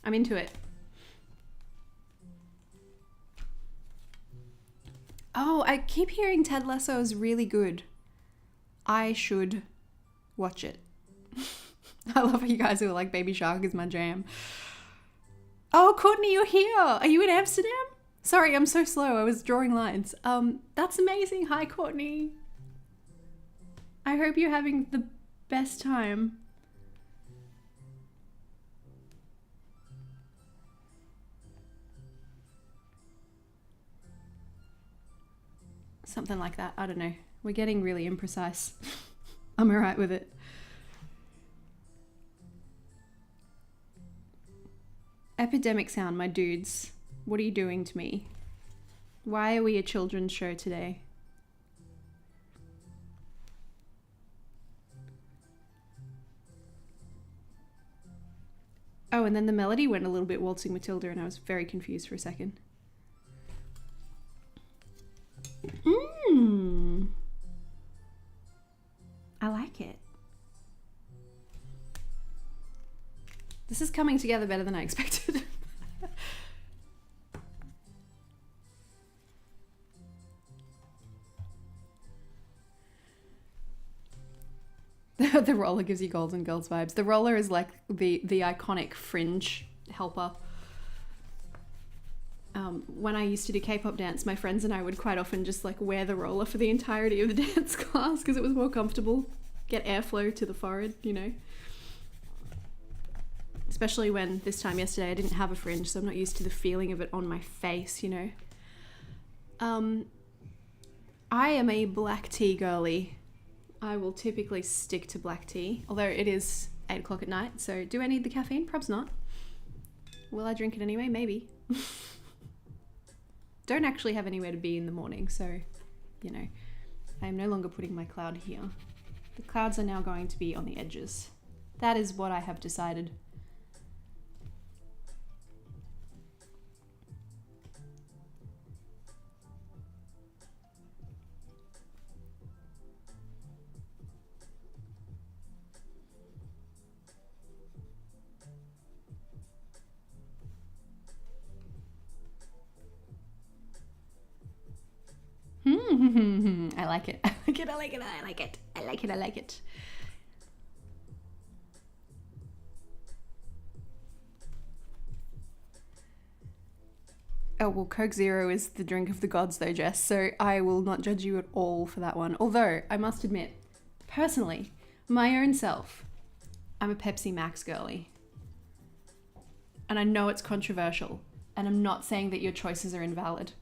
I'm into it. Oh, I keep hearing Ted Lasso is really good. I should watch it. I love how you guys are like, Baby Shark is my jam. Oh, Courtney, you're here. Are you in Amsterdam? Sorry, I'm so slow. I was drawing lines. That's amazing. Hi, Courtney. I hope you're having the best time. Something like that. I don't know. We're getting really imprecise. I'm alright with it. Epidemic Sound, my dudes. What are you doing to me? Why are we a children's show today? Oh, and then the melody went a little bit Waltzing Matilda and I was very confused for a second. I like it. This is coming together better than I expected. The roller gives you Golden Girls vibes. The roller is like the iconic fringe helper. When I used to do K-pop dance, my friends and I would quite often just like wear the roller for the entirety of the dance class because it was more comfortable. Get airflow to the forehead, you know. Especially when this time yesterday I didn't have a fringe, so I'm not used to the feeling of it on my face, you know. I am a black tea girly. I will typically stick to black tea, although it is 8 o'clock at night, so do I need the caffeine? Probs not. Will I drink it anyway? Maybe. Don't actually have anywhere to be in the morning, so, you know, I am no longer putting my cloud here. The clouds are now going to be on the edges. That is what I have decided. I like it. I like it. I like it. I like it. I like it. I like it. Oh, well, Coke Zero is the drink of the gods though, Jess, so I will not judge you at all for that one. Although, I must admit, personally, my own self, I'm a Pepsi Max girly. And I know it's controversial, and I'm not saying that your choices are invalid.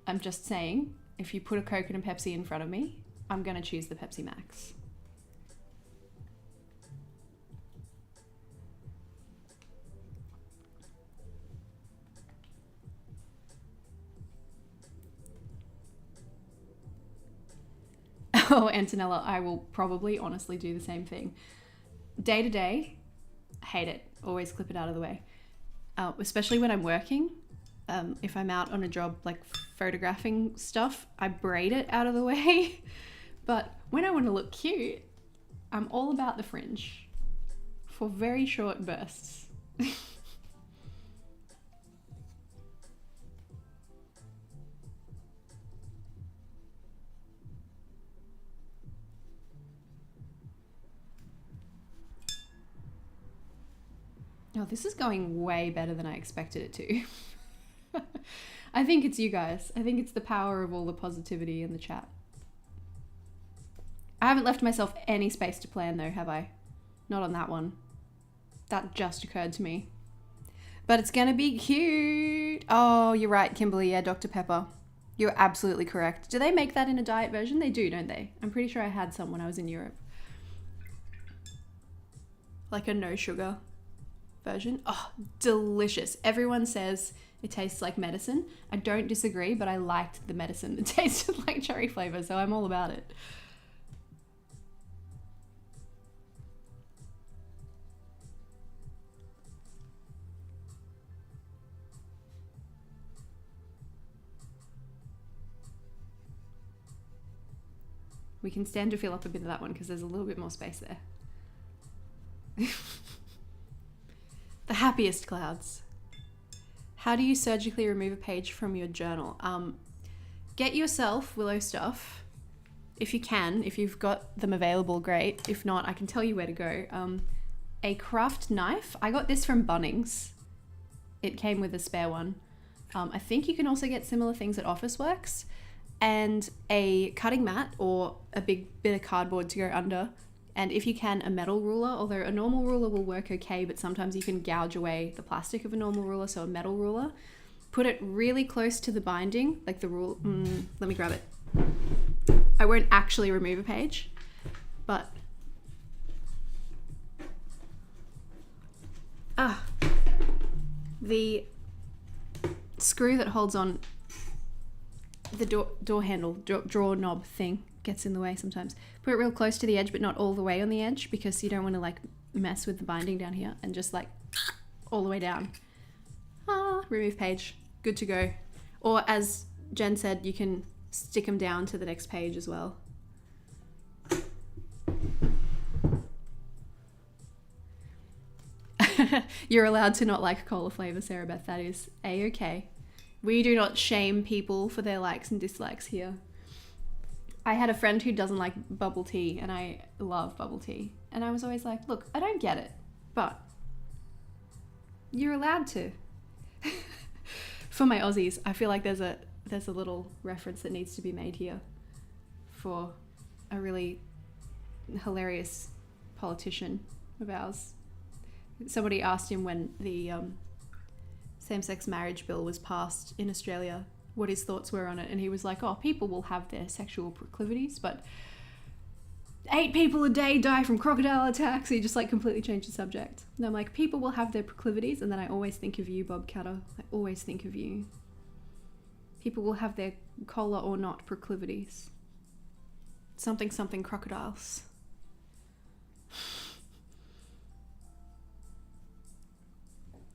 I'm just saying, if you put a Coke and a Pepsi in front of me, I'm gonna choose the Pepsi Max. Oh, Antonella, I will probably honestly do the same thing. Day to day, hate it. Always clip it out of the way. Especially when I'm working. If I'm out on a job like photographing stuff, I braid it out of the way. But when I want to look cute, I'm all about the fringe for very short bursts. Oh, this is going way better than I expected it to. I think it's you guys. I think it's the power of all the positivity in the chat. I haven't left myself any space to plan though, have I? Not on that one. That just occurred to me. But it's gonna be cute. Oh, you're right, Kimberly. Yeah, Dr. Pepper. You're absolutely correct. Do they make that in a diet version? They do, don't they? I'm pretty sure I had some when I was in Europe. Like a no sugar version. Oh, delicious. Everyone says it tastes like medicine. I don't disagree, but I liked the medicine that tasted like cherry flavor, so I'm all about it. We can stand to fill up a bit of that one because there's a little bit more space there. The happiest clouds. How do you surgically remove a page from your journal? Get yourself willow stuff. If you can, if you've got them available, great. If not, I can tell you where to go. A craft knife. I got this from Bunnings. It came with a spare one. I think you can also get similar things at Officeworks. And a cutting mat or a big bit of cardboard to go under. And if you can, a metal ruler, although a normal ruler will work okay, but sometimes you can gouge away the plastic of a normal ruler, so a metal ruler. Put it really close to the binding, like the rule. Let me grab it. I won't actually remove a page, but... the screw that holds on the door handle, drawer knob thing gets in the way sometimes. Put it real close to the edge, but not all the way on the edge, because you don't want to like mess with the binding down here, and just like all the way down. Remove page, good to go. Or as Jen said, you can stick them down to the next page as well. You're allowed to not like cola flavor, Sarah Beth. That is a-okay. We do not shame people for their likes and dislikes here. I had a friend who doesn't like bubble tea, and I love bubble tea. And I was always like, look, I don't get it, but you're allowed to. For my Aussies, I feel like there's a little reference that needs to be made here for a really hilarious politician of ours. Somebody asked him when the same-sex marriage bill was passed in Australia what his thoughts were on it, and he was like, oh, people will have their sexual proclivities, but 8 people a day die from crocodile attacks. He just like completely changed the subject. And I'm like, people will have their proclivities, and then I always think of you, Bob Catter. I always think of you. People will have their cola or not proclivities. Something something crocodiles.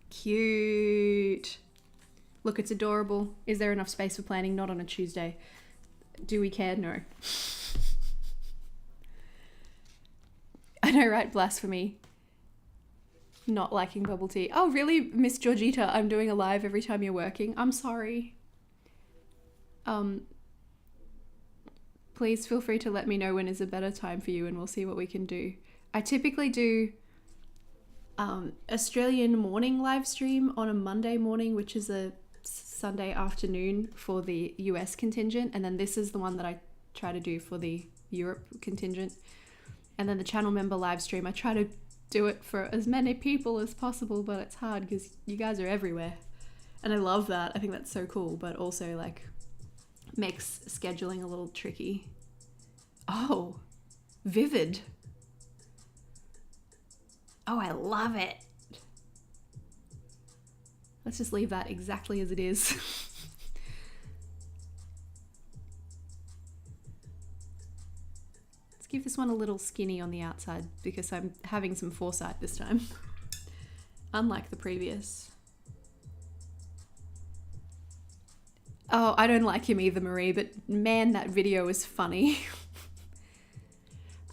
Cute. Look, it's adorable. Is there enough space for planning? Not on a Tuesday. Do we care? No. I know, right? Blasphemy. Not liking bubble tea. Oh, really, Miss Georgita? I'm doing a live every time you're working. I'm sorry. Please feel free to let me know when is a better time for you, and we'll see what we can do. I typically do Australian morning live stream on a Monday morning, which is a Sunday afternoon for the US contingent, and then this is the one that I try to do for the Europe contingent. And then the channel member live stream, I try to do it for as many people as possible, but it's hard because you guys are everywhere. And I love that. I think that's so cool, but also like makes scheduling a little tricky. Oh, vivid. Oh, I love it. Let's just leave that exactly as it is. give this one a little skinny on the outside because I'm having some foresight this time. Unlike the previous. Oh, I don't like him either, Marie, but man, that video is funny.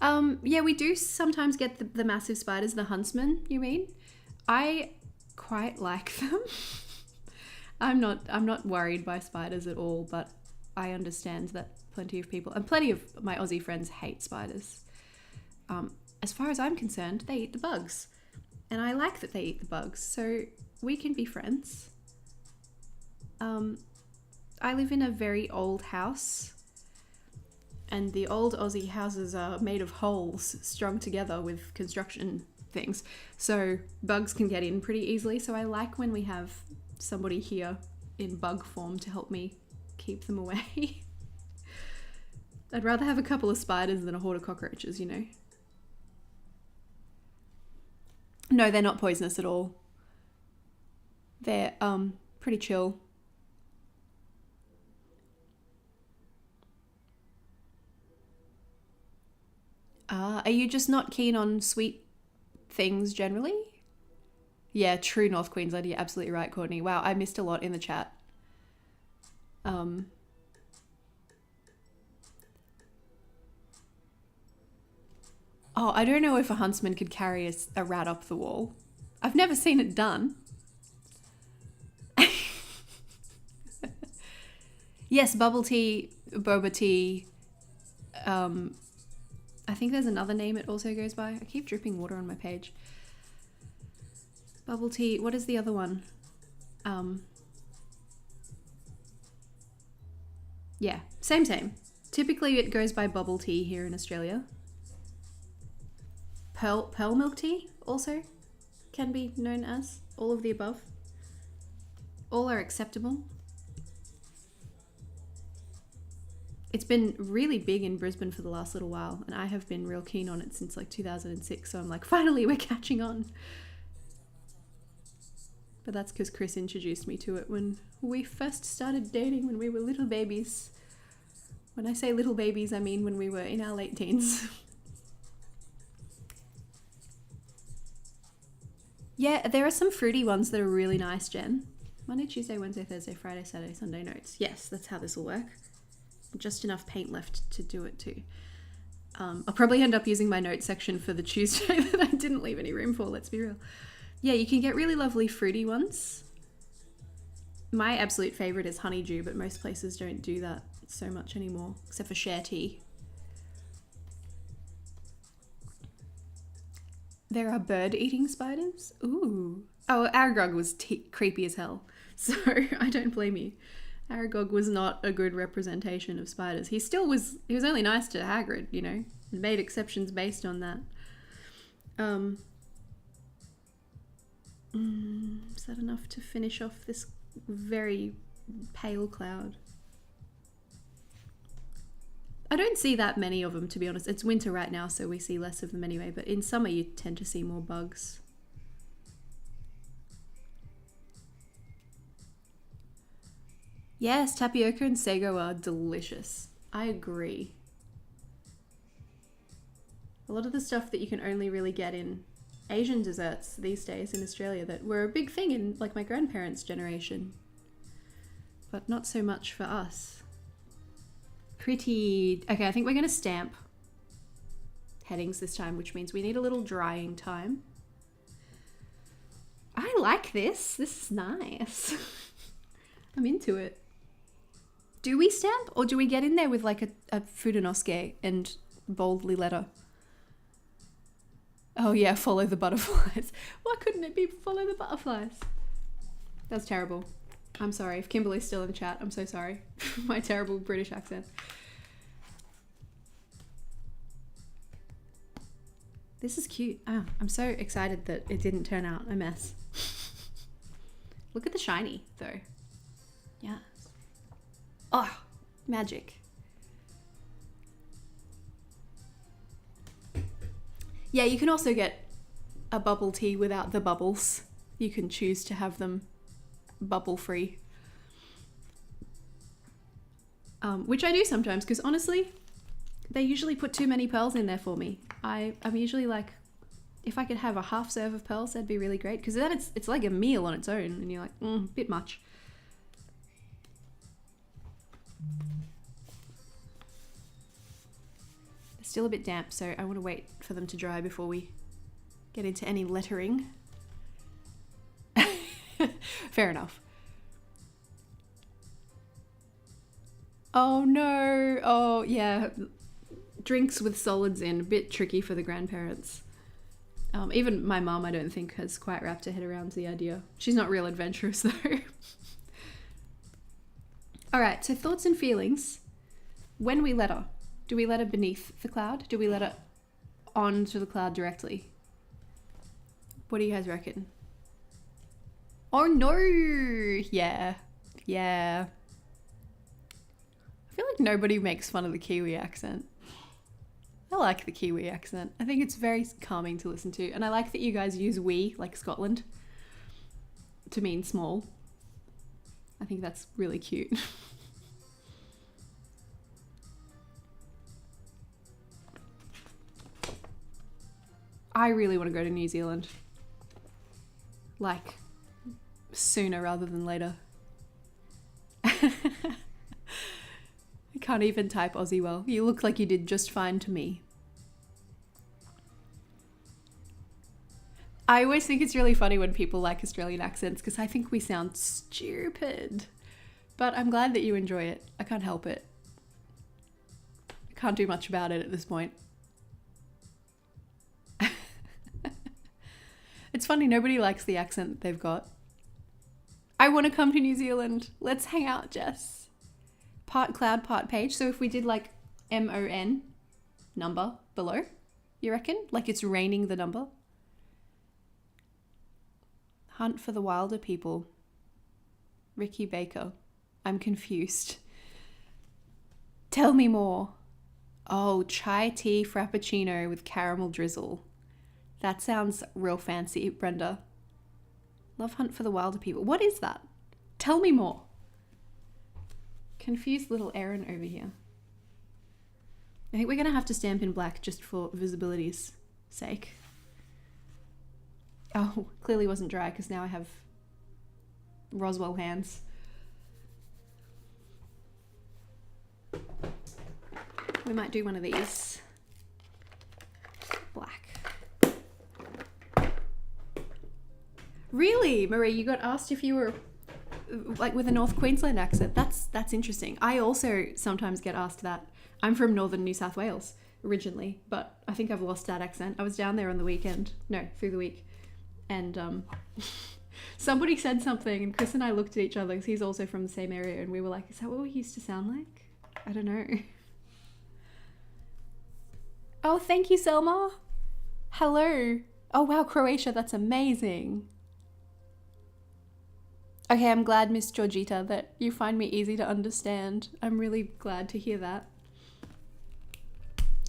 Yeah, we do sometimes get the massive spiders, the huntsman, you mean? I quite like them. I'm not worried by spiders at all, but I understand that plenty of people, and plenty of my Aussie friends, hate spiders. As far as I'm concerned, they eat the bugs. And I like that they eat the bugs, so we can be friends. I live in a very old house, and the old Aussie houses are made of holes strung together with construction things, so bugs can get in pretty easily. So I like when we have somebody here in bug form to help me keep them away. I'd rather have a couple of spiders than a horde of cockroaches, you know. No, they're not poisonous at all. They're pretty chill. Are you just not keen on sweet things generally? Yeah, true North Queensland. You're absolutely right, Courtney. Wow, I missed a lot in the chat. Oh, I don't know if a huntsman could carry a rat up the wall. I've never seen it done. Yes, bubble tea, boba tea. I think there's another name it also goes by. I keep dripping water on my page. Bubble tea. What is the other one? Yeah, same. Typically it goes by bubble tea here in Australia. Pearl milk tea also can be known as. All of the above. All are acceptable. It's been really big in Brisbane for the last little while, and I have been real keen on it since like 2006, so I'm like, finally we're catching on. But that's because Chris introduced me to it when we first started dating, when we were little babies. When I say little babies, I mean when we were in our late teens. Yeah, there are some fruity ones that are really nice, Jen. Monday, Tuesday, Wednesday, Thursday, Friday, Saturday, Sunday notes. Yes, that's how this will work. Just enough paint left to do it too. I'll probably end up using my note section for the Tuesday that I didn't leave any room for, let's be real. Yeah, you can get really lovely fruity ones. My absolute favourite is honeydew, but most places don't do that so much anymore, except for share tea. There are bird-eating spiders? Ooh. Oh, Aragog was creepy as hell, so I don't blame you. Aragog was not a good representation of spiders. He was only nice to Hagrid, you know, and made exceptions based on that. Is that enough to finish off this very pale cloud? I don't see that many of them, to be honest. It's winter right now, so we see less of them anyway, but in summer you tend to see more bugs. Yes, tapioca and sago are delicious. I agree. A lot of the stuff that you can only really get in Asian desserts these days in Australia that were a big thing in like my grandparents' generation, but not so much for us. Pretty. Okay, I think we're going to stamp headings this time, which means we need a little drying time. I like this. This is nice. I'm into it. Do we stamp or do we get in there with like a Fudenosuke and boldly letter? Oh yeah, follow the butterflies. Why couldn't it be follow the butterflies? That's terrible. I'm sorry. If Kimberly's still in the chat, I'm so sorry. My terrible British accent. This is cute. Oh, I'm so excited that it didn't turn out a mess. Look at the shiny though. Yeah. Oh, magic. Yeah, you can also get a bubble tea without the bubbles. You can choose to have them bubble free. Which I do sometimes, because honestly, They usually put too many pearls in there for me. I'm usually like, if I could have a half serve of pearls, that'd be really great. Because then it's like a meal on its own, and you're like, bit much. They're still a bit damp, so I want to wait for them to dry before we get into any lettering. Fair enough. Oh no! Oh yeah. Drinks with solids in, a bit tricky for the grandparents. Even my mum, I don't think, has quite wrapped her head around the idea. She's not real adventurous though. Alright, so thoughts and feelings. When we letter, do we letter beneath the cloud? Do we letter onto the cloud directly? What do you guys reckon? Oh no! Yeah. Yeah. I feel like nobody makes fun of the Kiwi accent. I like the Kiwi accent. I think it's very calming to listen to. And I like that you guys use we, like Scotland, to mean small. I think that's really cute. I really want to go to New Zealand. Like, sooner rather than later. I can't even type Aussie well. You look like you did just fine to me. I always think it's really funny when people like Australian accents because I think we sound stupid. But I'm glad that you enjoy it. I can't help it. I can't do much about it at this point. It's funny, nobody likes the accent that they've got. I want to come to New Zealand. Let's hang out, Jess. Part cloud, part page. So if we did like MON number below, you reckon? Like it's raining the number? Hunt for the wilder people. Ricky Baker. I'm confused. Tell me more. Oh, chai tea frappuccino with caramel drizzle. That sounds real fancy, Brenda. Love Hunt for the Wilder People. What is that? Tell me more. Confused little Erin over here. I think we're going to have to stamp in black just for visibility's sake. Oh, clearly wasn't dry because now I have Roswell hands. We might do one of these. Black. Really, Marie, you got asked if you were like with a North Queensland accent. That's interesting. I also sometimes get asked that. I'm from northern New South Wales originally, but I think I've lost that accent. I was down there on the weekend. No, through the week. And somebody said something and Chris and I looked at each other because he's also from the same area and we were like, is that what we used to sound like? I don't know. Oh, thank you, Selma. Hello. Oh, wow, Croatia. That's amazing. Okay, I'm glad, Miss Georgita, that you find me easy to understand. I'm really glad to hear that.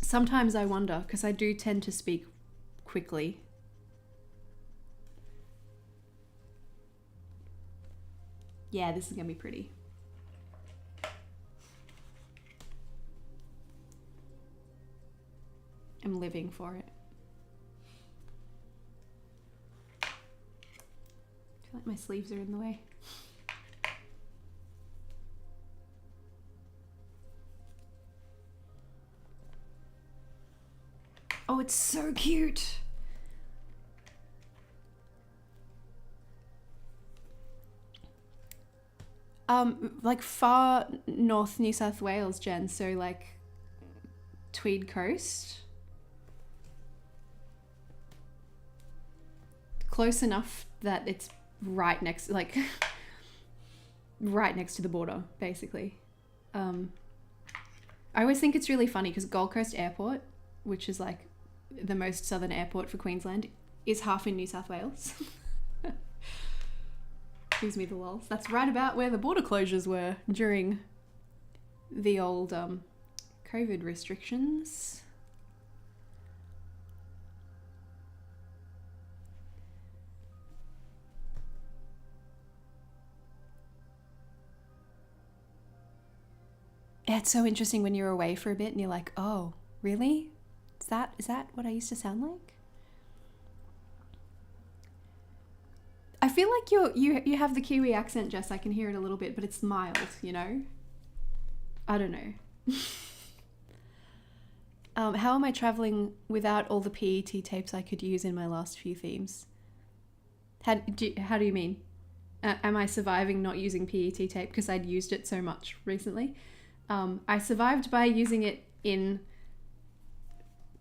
Sometimes I wonder, because I do tend to speak quickly. Yeah, this is going to be pretty. I'm living for it. I feel like my sleeves are in the way. Oh, it's so cute. Like far north New South Wales, Jen, so like Tweed Coast. Close enough that it's right next, like right next to the border, basically. I always think it's really funny because Gold Coast Airport, which is like the most southern airport for Queensland, is half in New South Wales. Gives me the lulz. That's right about where the border closures were during the old COVID restrictions. It's so interesting when you're away for a bit and you're like, oh, really? Is that what I used to sound like? I feel like you have the Kiwi accent, Jess. I can hear it a little bit, but it's mild, you know? I don't know. How am I traveling without all the PET tapes I could use in my last few themes? How do you mean? Am I surviving not using PET tape because I'd used it so much recently? I survived by using it in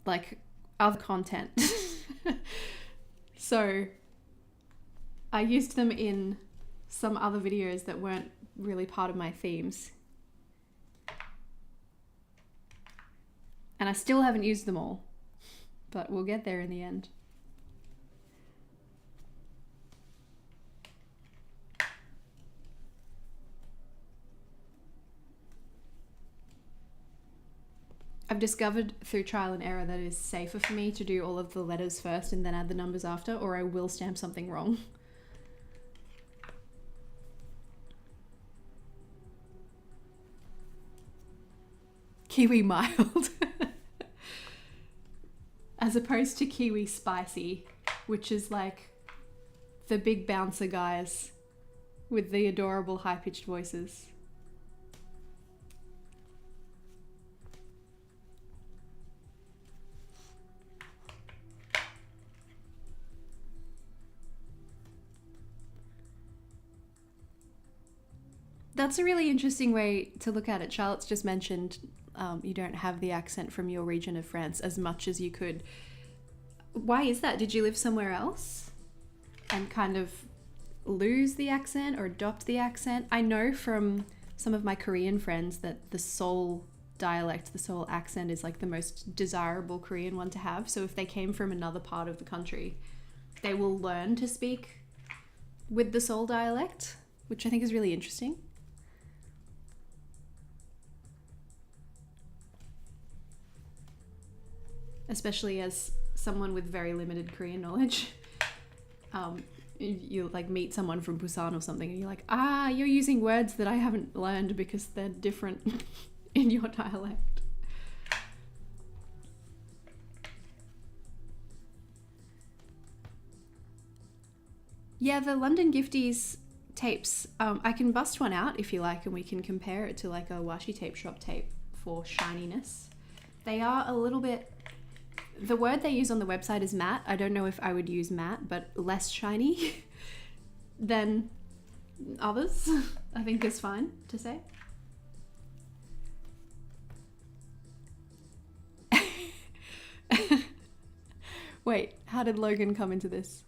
like other content. So I used them in some other videos that weren't really part of my themes. And I still haven't used them all, but we'll get there in the end. I've discovered through trial and error that it is safer for me to do all of the letters first and then add the numbers after, or I will stamp something wrong. Kiwi mild. As opposed to Kiwi spicy, which is like the big bouncer guys with the adorable high-pitched voices. That's a really interesting way to look at it. Charlotte's just mentioned you don't have the accent from your region of France as much as you could. Why is that? Did you live somewhere else and kind of lose the accent or adopt the accent? I know from some of my Korean friends that the Seoul dialect, the Seoul accent is like the most desirable Korean one to have. So if they came from another part of the country, they will learn to speak with the Seoul dialect, which I think is really interesting. Especially as someone with very limited Korean knowledge. You like meet someone from Busan or something and you're like, you're using words that I haven't learned because they're different in your dialect. Yeah, the London Gifties tapes, I can bust one out if you like and we can compare it to like a Washi tape shop tape for shininess. They are a little bit... The word they use on the website is matte. I don't know if I would use matte, but less shiny than others, I think is fine to say. Wait, how did Logan come into this?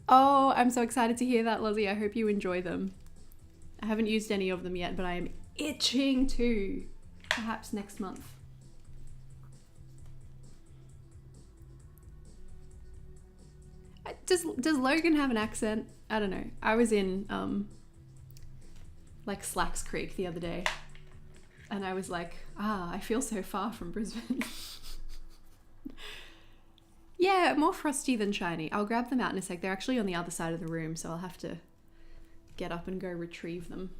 Oh, I'm so excited to hear that, Lozzie. I hope you enjoy them. I haven't used any of them yet, but I am itching to. Perhaps next month. Does Logan have an accent? I don't know. I was in like Slacks Creek the other day and I was like, I feel so far from Brisbane. Yeah, more frosty than shiny. I'll grab them out in a sec. They're actually on the other side of the room, so I'll have to get up and go retrieve them.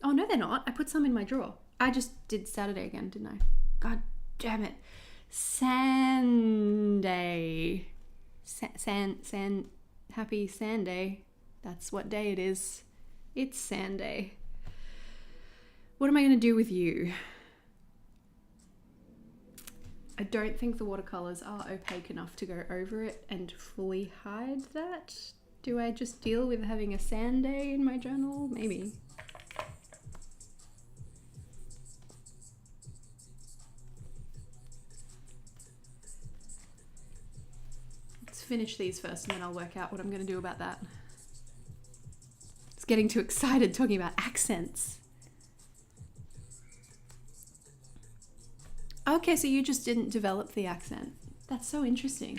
Oh no, they're not. I put some in my drawer. I just did Saturday again, didn't I? God damn it. Sunday. Happy Sunday. That's what day it is. It's Sunday. What am I going to do with you? I don't think the watercolors are opaque enough to go over it and fully hide that. Do I just deal with having a sand day in my journal? Maybe. Finish these first and then I'll work out what I'm going to do about that. It's getting too excited talking about accents. Okay, so you just didn't develop the accent. That's so interesting.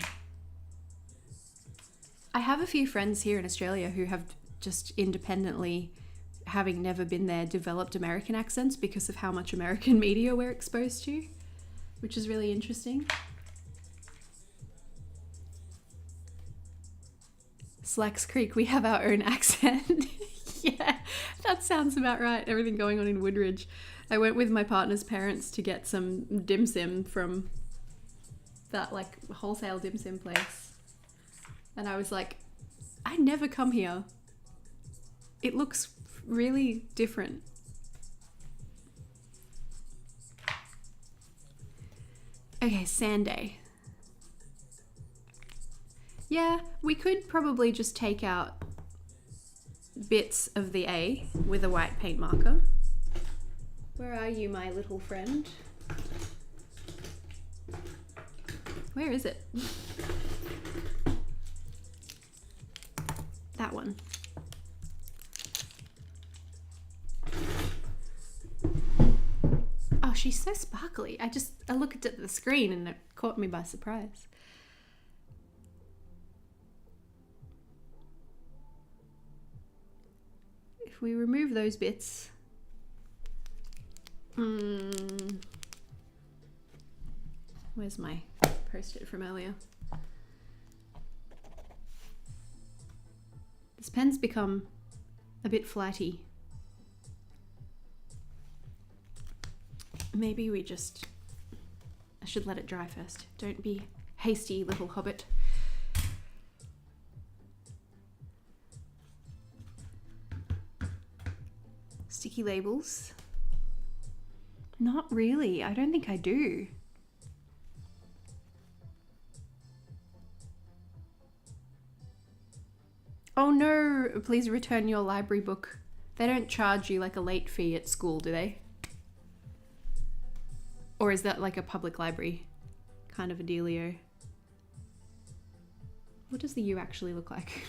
I have a few friends here in Australia who have just independently, having never been there, developed American accents because of how much American media we're exposed to, which is really interesting. Slacks Creek, we have our own accent. Yeah, that sounds about right. Everything going on in Woodridge. I went with my partner's parents to get some dim sum from that like wholesale dim sum place. And I was like, I never come here. It looks really different. Okay, sand day. Yeah, we could probably just take out bits of the A with a white paint marker. Where are you, my little friend? Where is it? That one. Oh, she's so sparkly. I looked at the screen and it caught me by surprise. If we remove those bits, where's my post-it from earlier? This pen's become a bit flatty. Maybe I should let it dry first. Don't be hasty, little hobbit. Sticky labels. Not really. I don't think I do. Oh no, please return your library book. They don't charge you like a late fee at school, do they? Or is that like a public library kind of a dealio? What does the U actually look like?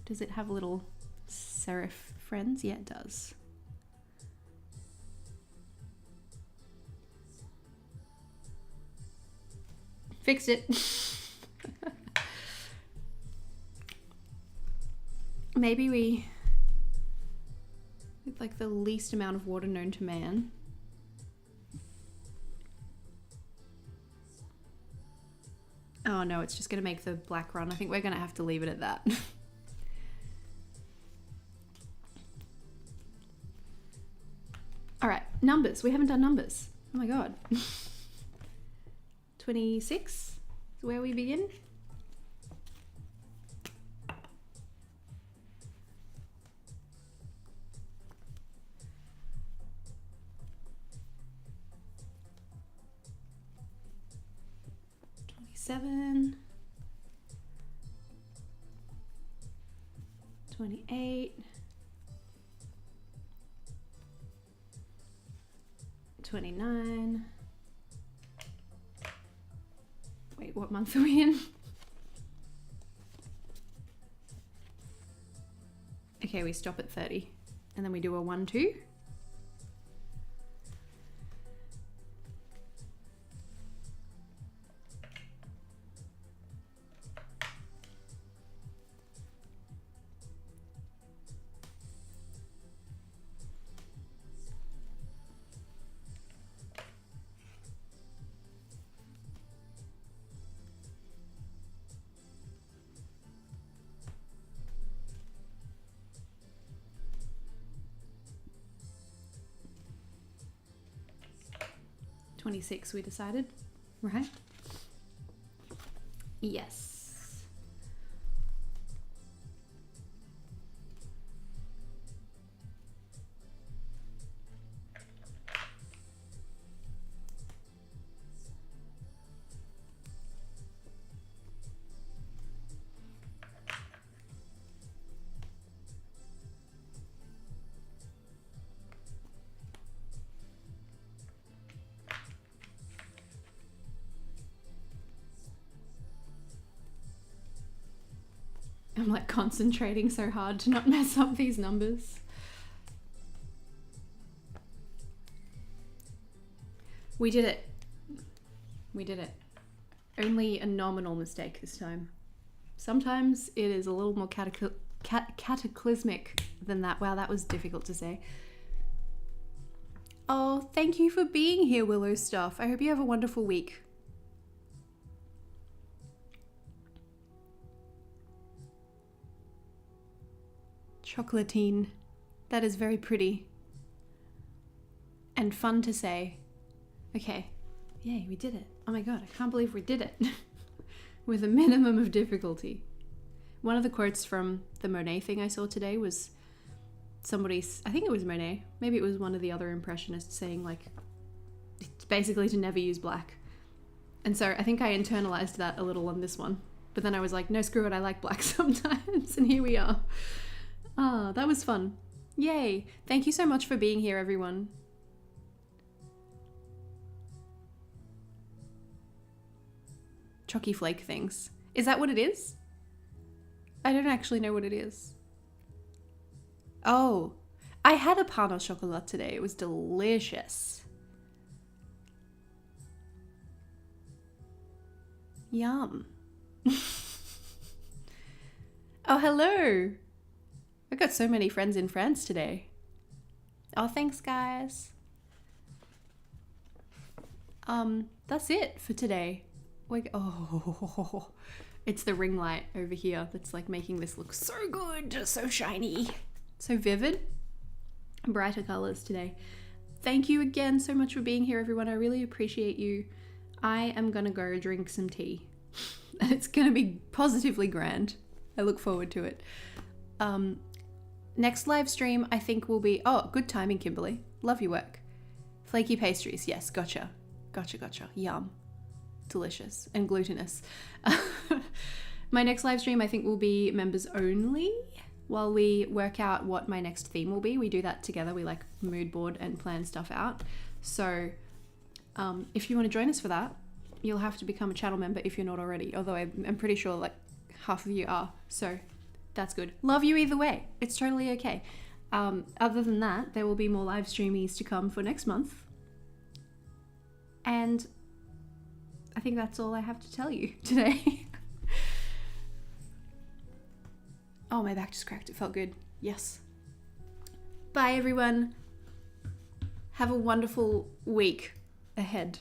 Does it have little serif friends? Yeah, it does. Fixed it. Maybe we, with like the least amount of water known to man. Oh no, it's just gonna make the black run. I think we're gonna have to leave it at that. All right, numbers. We haven't done numbers. Oh my God. 26 is where we begin. Seven, 28, 29. Wait, what month are we in? Okay, we stop at 30 and then we do a 1, 2. $26 we decided, right? Yes. I'm like concentrating so hard to not mess up these numbers. We did it. We did it. Only a nominal mistake this time. Sometimes it is a little more cataclysmic than that. Wow, that was difficult to say. Oh, thank you for being here, Willow Stuff. I hope you have a wonderful week. Chocolatine. That is very pretty. and fun to say. Okay, yay, we did it. Oh my god, I can't believe we did it. With a minimum of difficulty. One of the quotes from the Monet thing I saw today was somebody's, I think it was Monet, maybe it was one of the other impressionists saying like, it's basically to never use black. And so I think I internalized that a little on this one. But then I was like, no, screw it, I like black sometimes. And here we are. Ah, that was fun. Yay. Thank you so much for being here, everyone. Chalky flake things. Is that what it is? I don't actually know what it is. Oh, I had a pain au chocolat today. It was delicious. Yum. Oh, hello. I got so many friends in France today. Oh, thanks, guys. That's it for today. Oh, it's the ring light over here that's like making this look so good, just so shiny, so vivid. Brighter colors today. Thank you again so much for being here, everyone. I really appreciate you. I am gonna go drink some tea and it's gonna be positively grand. I look forward to it. Next live stream I think will be, oh, good timing, Kimberly. Love your work. Flaky pastries, yes, gotcha. Gotcha. Yum. Delicious and glutinous. My next live stream I think will be members only while we work out what my next theme will be. We do that together. We like mood board and plan stuff out. So if you want to join us for that, you'll have to become a channel member if you're not already, although I'm pretty sure like half of you are, so that's good. Love you either way. It's totally okay. Other than that, there will be more live streamies to come for next month. And I think that's all I have to tell you today. Oh, my back just cracked. It felt good. Yes. Bye, everyone. Have a wonderful week ahead.